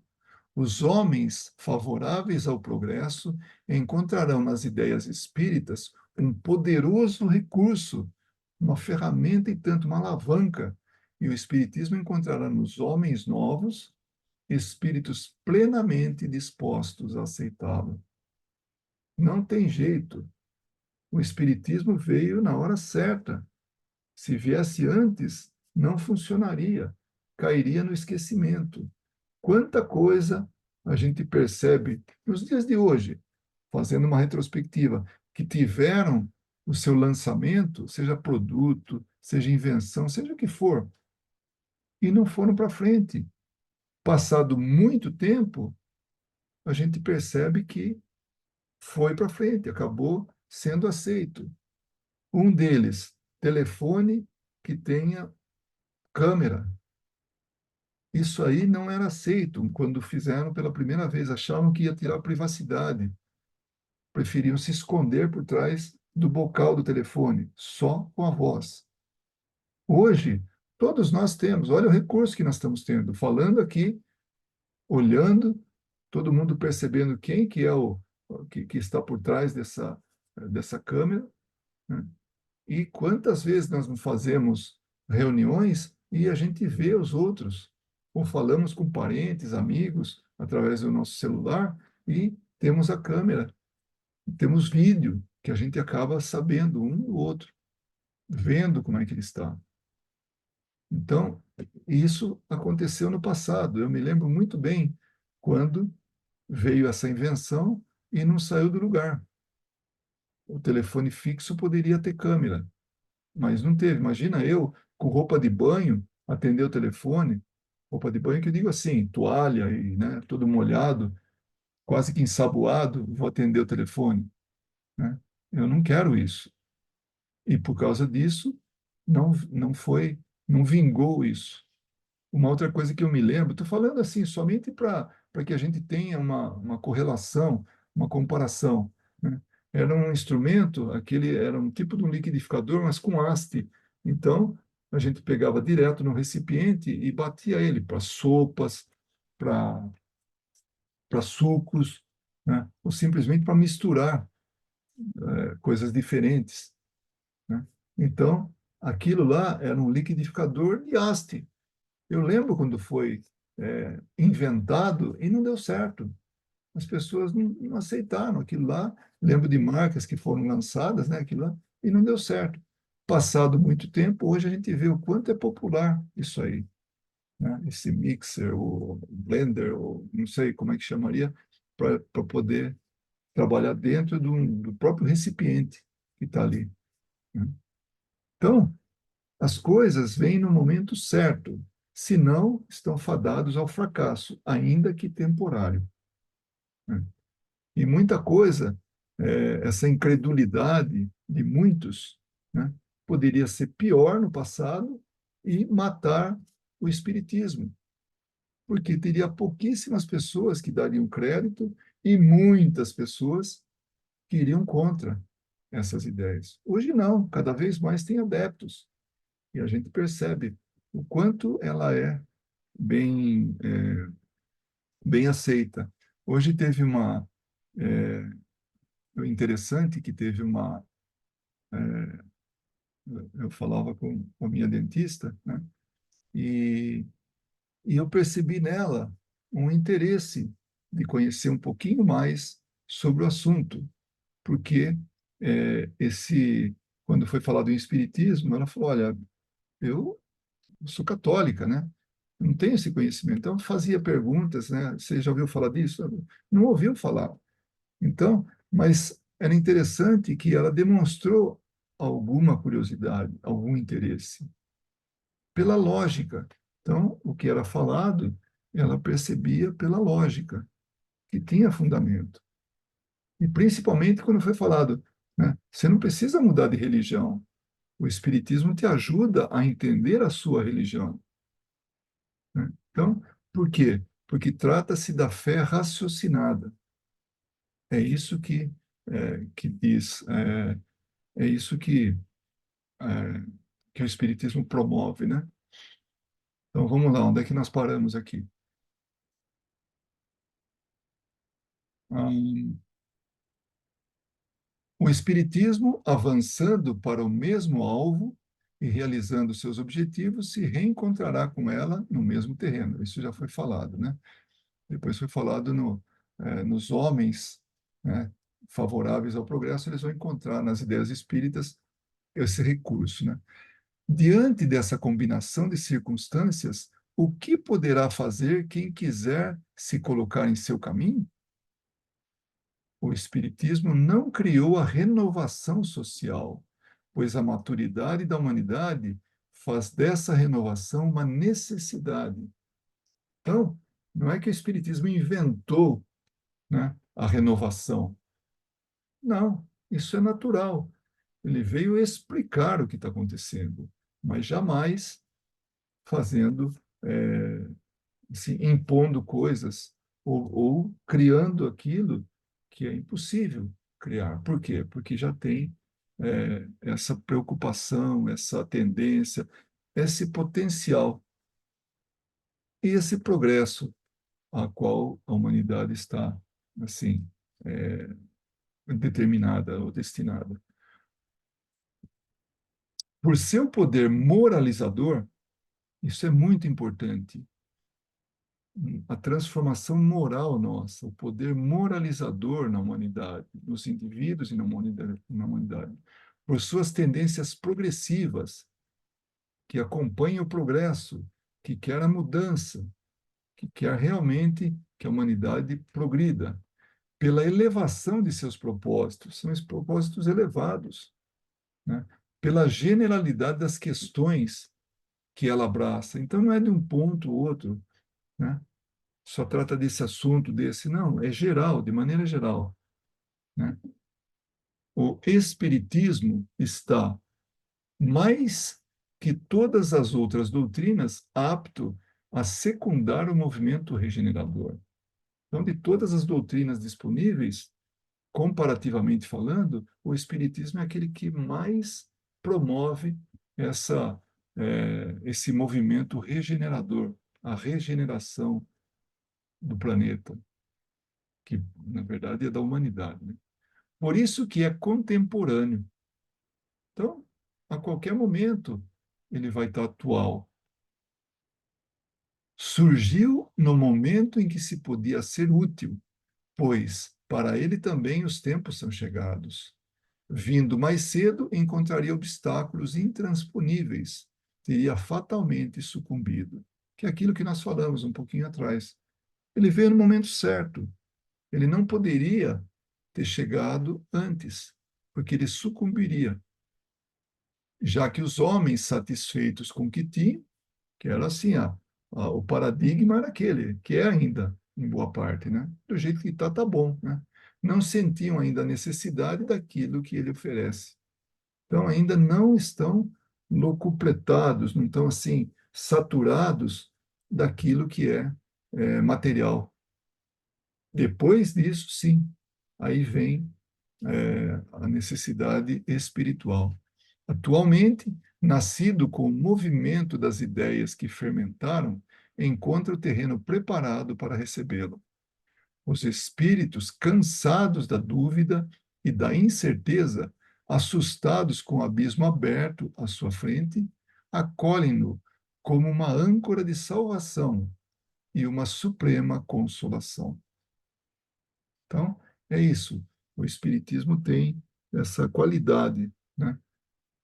Os homens favoráveis ao progresso encontrarão nas ideias espíritas um poderoso recurso, uma ferramenta e tanto uma alavanca, e o espiritismo encontrará nos homens novos espíritos plenamente dispostos a aceitá-lo. Não tem jeito. O espiritismo veio na hora certa. Se viesse antes, não funcionaria, cairia no esquecimento. Quanta coisa a gente percebe nos dias de hoje, fazendo uma retrospectiva, que tiveram o seu lançamento, seja produto, seja invenção, seja o que for, e não foram para frente. Passado muito tempo, a gente percebe que foi para frente, acabou sendo aceito. Um deles, telefone que tenha câmera. Isso aí não era aceito quando fizeram pela primeira vez, achavam que ia tirar a privacidade. Preferiam se esconder por trás do bocal do telefone, só com a voz. Hoje, todos nós temos, olha o recurso que nós estamos tendo, falando aqui, olhando, todo mundo percebendo quem que é que está por trás dessa câmera, né? E quantas vezes nós não fazemos reuniões e a gente vê os outros, ou falamos com parentes, amigos, através do nosso celular, e temos a câmera, temos vídeo, que a gente acaba sabendo um do outro, vendo como é que ele está. Então, isso aconteceu no passado. Eu me lembro muito bem quando veio essa invenção e não saiu do lugar. O telefone fixo poderia ter câmera, mas não teve. Imagina eu, com roupa de banho, atender o telefone, roupa de banho que eu digo assim, toalha e, né, todo molhado, quase que ensaboado, vou atender o telefone, né? Eu não quero isso. E por causa disso, não vingou isso. Uma outra coisa que eu me lembro, estou falando assim somente para que a gente tenha uma correlação, uma comparação, né? Era um instrumento, aquele era um tipo de um liquidificador, mas com haste. Então, a gente pegava direto no recipiente e batia ele para sopas, para sucos, né? Ou simplesmente para misturar coisas diferentes, né? Então, aquilo lá era um liquidificador de haste. Eu lembro quando foi inventado e não deu certo. As pessoas não aceitaram aquilo lá. Lembro de marcas que foram lançadas, né, aquilo lá, e não deu certo. Passado muito tempo, hoje a gente vê o quanto é popular isso aí, né? Esse mixer, o blender, ou não sei como é que chamaria, para poder trabalhar dentro do próprio recipiente que está ali, né? Então, as coisas vêm no momento certo, senão estão fadados ao fracasso, ainda que temporário, né? E muita coisa, essa incredulidade de muitos, né, poderia ser pior no passado e matar o espiritismo, porque teria pouquíssimas pessoas que dariam crédito e muitas pessoas que iriam contra essas ideias. Hoje não, cada vez mais tem adeptos e a gente percebe o quanto ela é bem, bem aceita. Hoje teve o interessante é que teve uma. Eu falava com a minha dentista, né? E, e eu percebi nela um interesse de conhecer um pouquinho mais sobre o assunto, porque quando foi falado em espiritismo, ela falou: olha, eu sou católica, né? Não tenho esse conhecimento. Então, fazia perguntas, né? Você já ouviu falar disso? Não ouviu falar. Então, mas era interessante que ela demonstrou alguma curiosidade, algum interesse, pela lógica. Então, o que era falado, ela percebia pela lógica, que tinha fundamento. E principalmente quando foi falado, né? Você não precisa mudar de religião. O Espiritismo te ajuda a entender a sua religião, né? Então, por quê? Porque trata-se da fé raciocinada. É isso que diz, é isso que o Espiritismo promove, né? Então, vamos lá, onde é que nós paramos aqui? Hum, o Espiritismo, avançando para o mesmo alvo e realizando seus objetivos, se reencontrará com ela no mesmo terreno. Isso já foi falado, né? Depois foi falado nos homens, né, favoráveis ao progresso, eles vão encontrar nas ideias espíritas esse recurso, né? Diante dessa combinação de circunstâncias, o que poderá fazer quem quiser se colocar em seu caminho? O Espiritismo não criou a renovação social, pois a maturidade da humanidade faz dessa renovação uma necessidade. Então, não é que o Espiritismo inventou, né, a renovação. Não, isso é natural. Ele veio explicar o que está acontecendo, mas jamais fazendo, assim, impondo coisas ou criando aquilo que é impossível criar. Por quê? Porque já tem essa preocupação, essa tendência, esse potencial e esse progresso a qual a humanidade está, assim, é, determinada ou destinada. Por seu poder moralizador, isso é muito importante. A transformação moral nossa, o poder moralizador na humanidade, nos indivíduos e na humanidade, por suas tendências progressivas, que acompanham o progresso, que quer a mudança, que quer realmente que a humanidade progrida, pela elevação de seus propósitos, são os propósitos elevados, né? Pela generalidade das questões que ela abraça. Então, não é de um ponto ou outro, né? Só trata desse assunto, desse. Não, é geral, de maneira geral, né? O Espiritismo está, mais que todas as outras doutrinas, apto a secundar o movimento regenerador. Então, de todas as doutrinas disponíveis, comparativamente falando, o Espiritismo é aquele que mais promove esse movimento regenerador, a regeneração do planeta, que na verdade é da humanidade, né? Por isso que é contemporâneo. Então, a qualquer momento, ele vai estar atual. Surgiu no momento em que se podia ser útil, pois para ele também os tempos são chegados. Vindo mais cedo, encontraria obstáculos intransponíveis, teria fatalmente sucumbido. Que é aquilo que nós falamos um pouquinho atrás. Ele veio no momento certo. Ele não poderia ter chegado antes, porque ele sucumbiria, já que os homens satisfeitos com o que tinham, que era assim, o paradigma era aquele, que é ainda, em boa parte, né? Do jeito que está, tá bom, né? Não sentiam ainda a necessidade daquilo que ele oferece. Então, ainda não estão locupletados, não estão assim, saturados daquilo que é material. Depois disso, sim, aí vem a necessidade espiritual. Atualmente, nascido com o movimento das ideias que fermentaram, encontra o terreno preparado para recebê-lo. Os espíritos, cansados da dúvida, e da incerteza, assustados com o abismo aberto à sua frente, acolhem-no como uma âncora de salvação e uma suprema consolação. Então, é isso. O Espiritismo tem essa qualidade, né,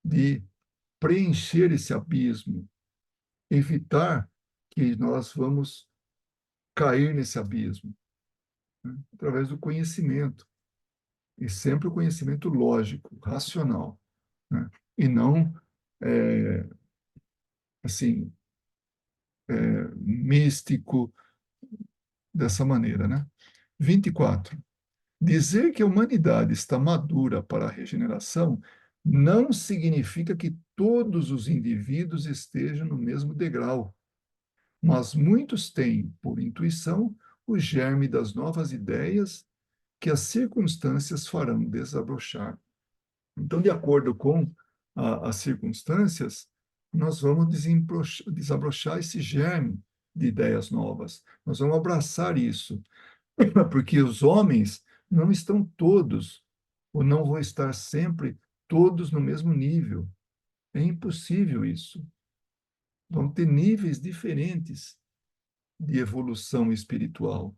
de preencher esse abismo, evitar que nós vamos cair nesse abismo, né, através do conhecimento, e sempre o conhecimento lógico, racional, né, e não, é, assim, místico, dessa maneira, né? 24. Dizer que a humanidade está madura para a regeneração não significa que todos os indivíduos estejam no mesmo degrau, mas muitos têm, por intuição, o germe das novas ideias que as circunstâncias farão desabrochar. Então, de acordo com as circunstâncias, nós vamos desabrochar esse germe de ideias novas. Nós vamos abraçar isso, porque os homens não estão todos, ou não vão estar sempre todos no mesmo nível. É impossível isso. Vão ter níveis diferentes de evolução espiritual,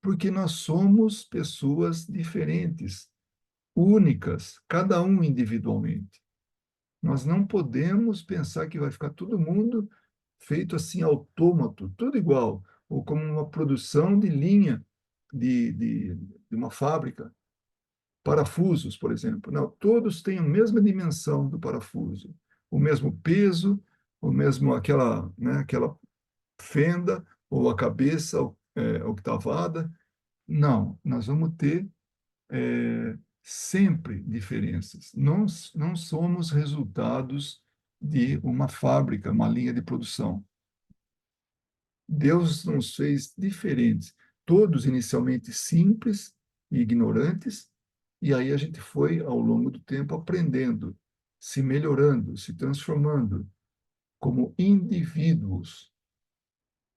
porque nós somos pessoas diferentes, únicas, cada um individualmente. Nós não podemos pensar que vai ficar todo mundo feito assim, autômato, tudo igual, ou como uma produção de linha de uma fábrica. Parafusos, por exemplo. Não, todos têm a mesma dimensão do parafuso, o mesmo peso, o mesmo aquela fenda ou a cabeça octavada. Não, nós vamos ter sempre diferenças. Não somos resultados de uma fábrica, uma linha de produção. Deus nos fez diferentes, todos inicialmente simples e ignorantes, e aí a gente foi, ao longo do tempo, aprendendo, se melhorando, se transformando como indivíduos,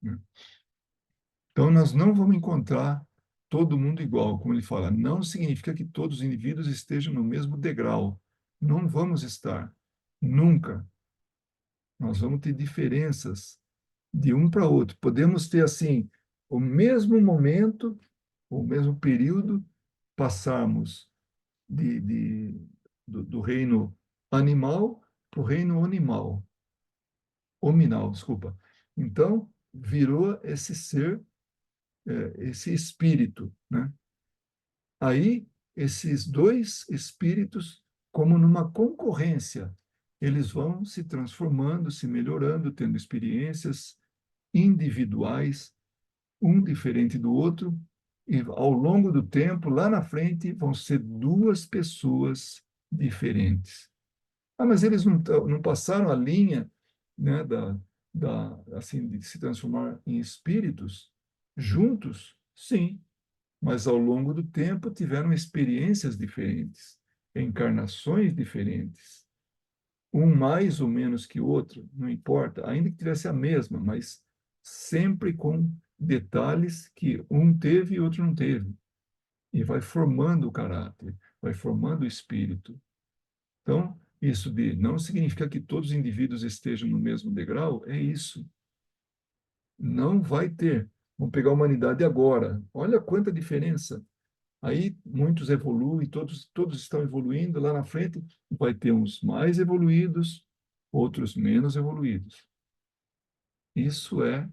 né? Então, nós não vamos encontrar todo mundo igual, como ele fala, não significa que todos os indivíduos estejam no mesmo degrau. Não vamos estar, nunca. Nós vamos ter diferenças de um para outro. Podemos ter, assim, o mesmo momento, o mesmo período, passarmos do reino animal para o reino hominal, desculpa. Então, virou esse ser, esse espírito, né? Aí, esses dois espíritos, como numa concorrência, eles vão se transformando, se melhorando, tendo experiências individuais, um diferente do outro, e ao longo do tempo, lá na frente, vão ser duas pessoas diferentes. Ah, mas eles não passaram a linha, né, assim, de se transformar em espíritos juntos? Sim, mas ao longo do tempo tiveram experiências diferentes, encarnações diferentes. Um mais ou menos que o outro, não importa, ainda que tivesse a mesma, mas sempre com detalhes que um teve e outro não teve. E vai formando o caráter, vai formando o espírito. Então, isso de não significa que todos os indivíduos estejam no mesmo degrau, é isso. Não vai ter. Vamos pegar a humanidade agora. Olha quanta diferença. Aí muitos evoluem, todos estão evoluindo. Lá na frente vai ter uns mais evoluídos, outros menos evoluídos. Isso é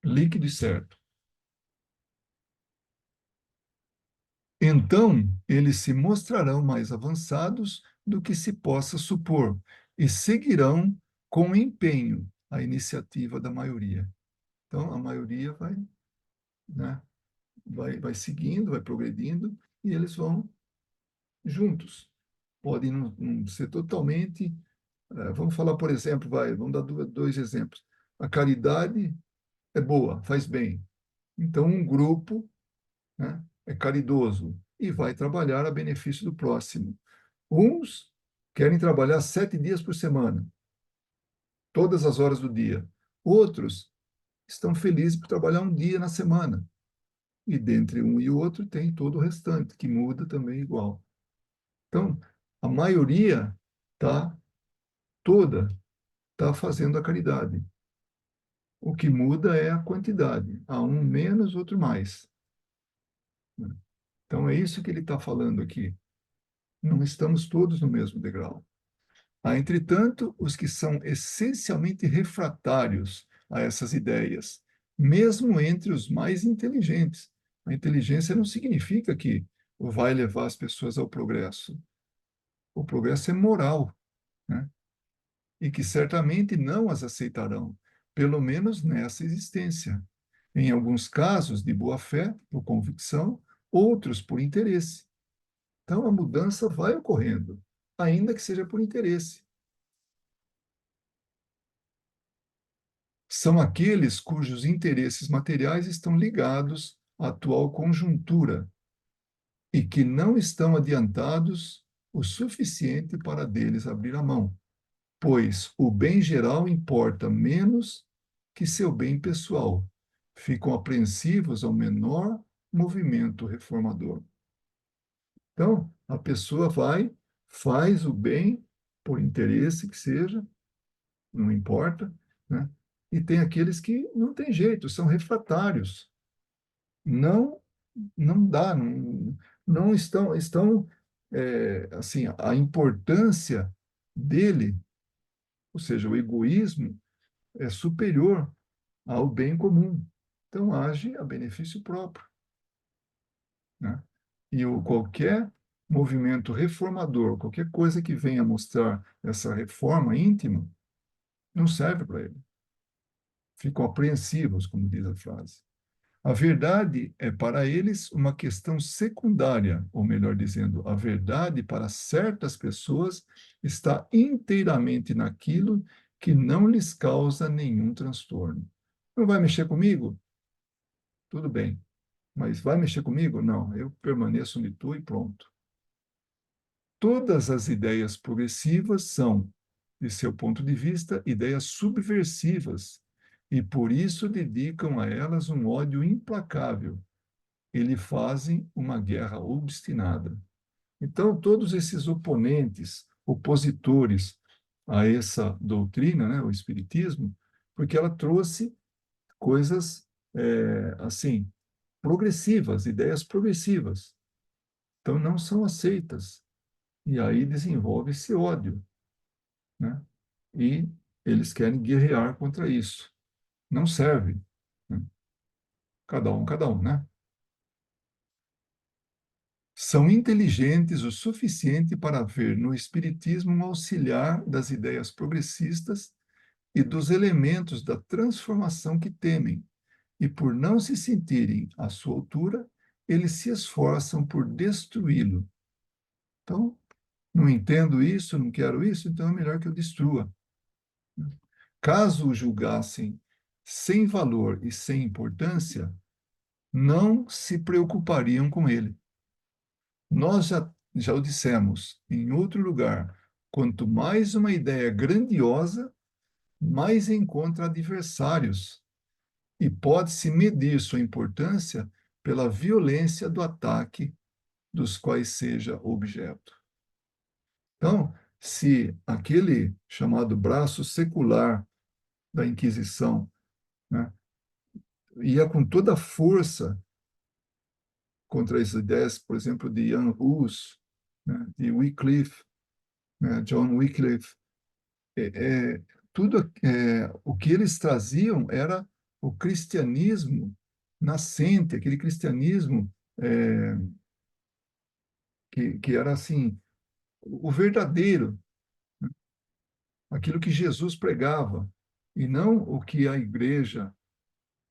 líquido e certo. Então, eles se mostrarão mais avançados do que se possa supor e seguirão com empenho a iniciativa da maioria. Então, a maioria vai, né, vai seguindo, vai progredindo e eles vão juntos. Podem não ser totalmente. Vamos falar, por exemplo, vamos dar dois exemplos. A caridade é boa, faz bem. Então, um grupo, né, é caridoso e vai trabalhar a benefício do próximo. Uns querem trabalhar 7 dias por semana, todas as horas do dia. Outros estão felizes por trabalhar um dia na semana. e dentre um e o outro tem todo o restante, que muda também igual. Então, a maioria tá toda está fazendo a caridade. O que muda é a quantidade. Há um menos, outro mais. Então, é isso que ele está falando aqui. Não estamos todos no mesmo degrau. Há, entretanto, os que são essencialmente refratários a essas ideias, mesmo entre os mais inteligentes. A inteligência não significa que vai levar as pessoas ao progresso. O progresso é moral, né? E que certamente não as aceitarão, pelo menos nessa existência. Em alguns casos, de boa fé, por convicção, outros por interesse. Então, a mudança vai ocorrendo, ainda que seja por interesse. São aqueles cujos interesses materiais estão ligados à atual conjuntura e que não estão adiantados o suficiente para deles abrir a mão, pois o bem geral importa menos que seu bem pessoal. Ficam apreensivos ao menor movimento reformador. Então, a pessoa vai, faz o bem, por interesse que seja, não importa, né? E tem aqueles que não tem jeito, são refratários. Não, não dá, não estão assim, a importância dele, ou seja, o egoísmo é superior ao bem comum. Então, age a benefício próprio, né? E qualquer movimento reformador, qualquer coisa que venha mostrar essa reforma íntima, não serve para ele. Ficam apreensivos, como diz a frase. A verdade é para eles uma questão secundária, ou melhor dizendo, a verdade para certas pessoas está inteiramente naquilo que não lhes causa nenhum transtorno. Não vai mexer comigo? Tudo bem. Mas vai mexer comigo? Não, eu permaneço onde estou e pronto. Todas as ideias progressivas são, de seu ponto de vista, ideias subversivas, e por isso dedicam a elas um ódio implacável e lhe fazem uma guerra obstinada. Então, todos esses oponentes, opositores a essa doutrina, né, o Espiritismo, porque ela trouxe coisas, assim, progressivas, ideias progressivas. Então, não são aceitas. E aí desenvolve esse ódio, né? E eles querem guerrear contra isso. Não serve, né? Cada um, né? São inteligentes o suficiente para ver no Espiritismo um auxiliar das ideias progressistas e dos elementos da transformação que temem, e por não se sentirem à sua altura, eles se esforçam por destruí-lo. Então, não entendo isso, não quero isso, então é melhor que eu destrua. Caso o julgassem sem valor e sem importância, não se preocupariam com ele. Nós já o dissemos em outro lugar: quanto mais uma ideia grandiosa, mais encontra adversários, e pode-se medir sua importância pela violência do ataque dos quais seja objeto. Então, se aquele chamado braço secular da Inquisição, né, ia com toda a força contra as ideias, por exemplo, de Jan Hus, né, de Wycliffe, né, John Wycliffe, é, tudo o que eles traziam era o cristianismo nascente, aquele cristianismo é, que era assim o verdadeiro, aquilo que Jesus pregava, e não o que a igreja,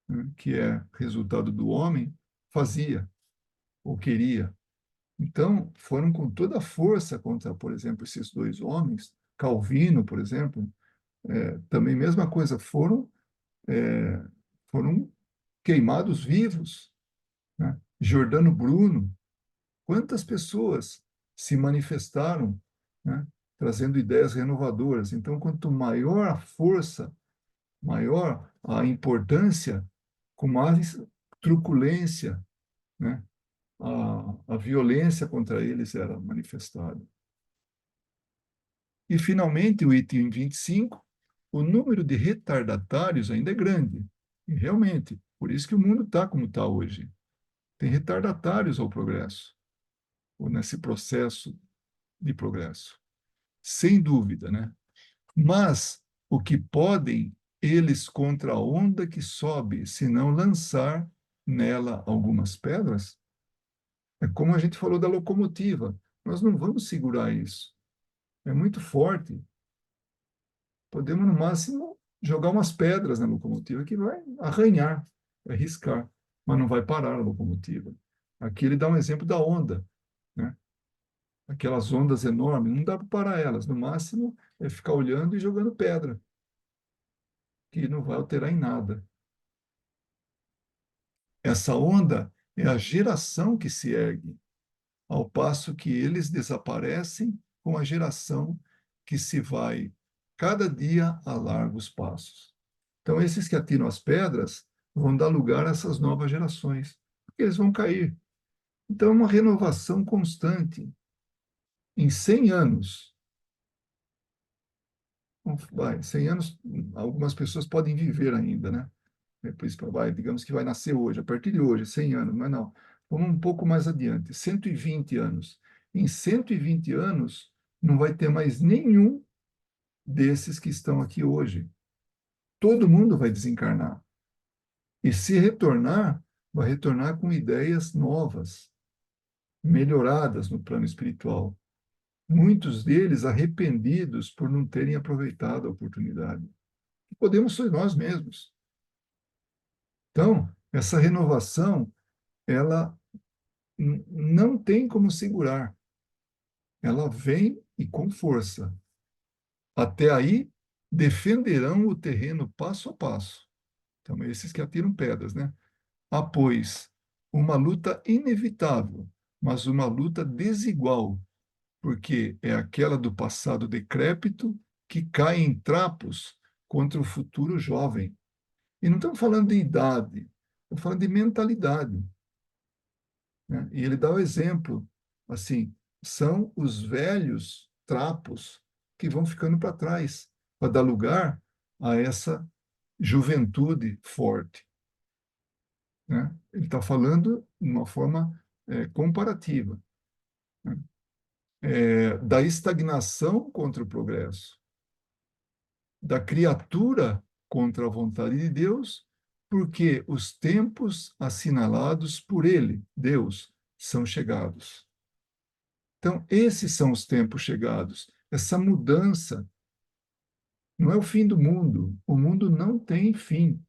né, que é resultado do homem, fazia ou queria. Então, foram com toda a força contra, por exemplo, esses dois homens, Calvino, por exemplo, também mesma coisa, é, foram queimados vivos, né? Giordano Bruno, quantas pessoas se manifestaram, né, trazendo ideias renovadoras. Então, quanto maior a força, maior a importância, com mais truculência né? A violência contra eles era manifestada. E, finalmente, o item 25, o número de retardatários ainda é grande. E, realmente, por isso que o mundo está como está hoje. Tem retardatários ao progresso, ou nesse processo de progresso. Sem dúvida, né? Mas o que podem eles contra a onda que sobe, se não lançar nela algumas pedras? É como a gente falou da locomotiva. Nós não vamos segurar isso. É muito forte. Podemos, no máximo, jogar umas pedras na locomotiva que vai arranhar, vai riscar, mas não vai parar a locomotiva. Aqui ele dá um exemplo da onda, né? Aquelas ondas enormes, não dá para parar elas. No máximo, é ficar olhando e jogando pedra, que não vai alterar em nada. Essa onda é a geração que se ergue, ao passo que eles desaparecem com a geração que se vai cada dia a largos passos. Então, esses que atiram as pedras vão dar lugar a essas novas gerações, porque eles vão cair. Então, é uma renovação constante. Em 100 anos, vai, 100 anos, algumas pessoas podem viver ainda, né? Depois vai, digamos que vai nascer hoje, a partir de hoje, 100 anos, mas não. Vamos um pouco mais adiante, 120 anos. Em 120 anos, não vai ter mais nenhum desses que estão aqui hoje. Todo mundo vai desencarnar. E se retornar, vai retornar com ideias novas, melhoradas no plano espiritual. Muitos deles arrependidos por não terem aproveitado a oportunidade. Podemos ser nós mesmos. Então, essa renovação, ela não tem como segurar. Ela vem e com força. Até aí, defenderão o terreno passo a passo. Então, esses que atiram pedras, né? Há, pois, uma luta inevitável, mas uma luta desigual, porque é aquela do passado decrépito que cai em trapos contra o futuro jovem. E não estamos falando de idade, estamos falando de mentalidade, né? E ele dá o exemplo, assim, são os velhos trapos que vão ficando para trás, para dar lugar a essa juventude forte, né? Ele está falando de uma forma comparativa, né? Da estagnação contra o progresso, da criatura contra a vontade de Deus, porque os tempos assinalados por Ele, Deus, são chegados. Então, esses são os tempos chegados. Essa mudança não é o fim do mundo. O mundo não tem fim.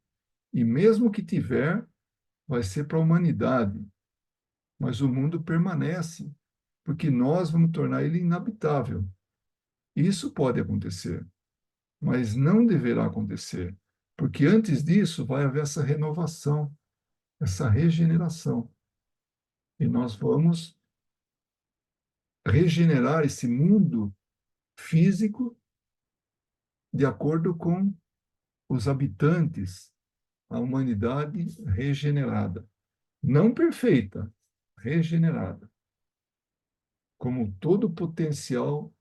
E mesmo que tiver, vai ser para a humanidade. Mas o mundo permanece, porque nós vamos tornar ele inabitável. Isso pode acontecer, mas não deverá acontecer, porque antes disso vai haver essa renovação, essa regeneração. E nós vamos regenerar esse mundo físico de acordo com os habitantes, a humanidade regenerada. Não perfeita, regenerada, como todo o potencial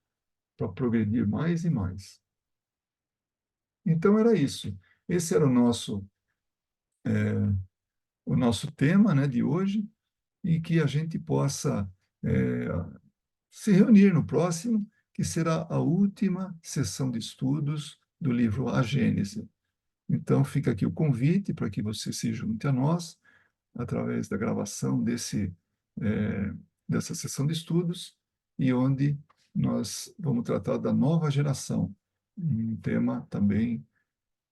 para progredir mais e mais. Então era isso. Esse era o nosso tema, né, de hoje, e que a gente possa é, se reunir no próximo, que será a última sessão de estudos do livro A Gênese. Então fica aqui o convite para que você se junte a nós através da gravação dessa sessão de estudos, e onde nós vamos tratar da nova geração, um tema também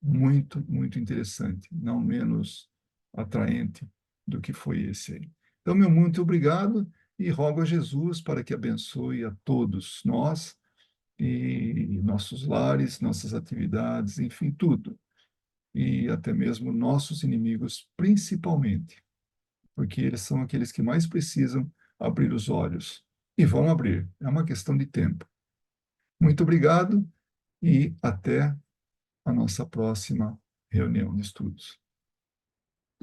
muito, muito interessante, não menos atraente do que foi esse aí. Então, meu muito obrigado e rogo a Jesus para que abençoe a todos nós e nossos lares, nossas atividades, enfim, tudo. E até mesmo nossos inimigos, principalmente, porque eles são aqueles que mais precisam abrir os olhos. E vão abrir, é uma questão de tempo. Muito obrigado e até a nossa próxima reunião de estudos.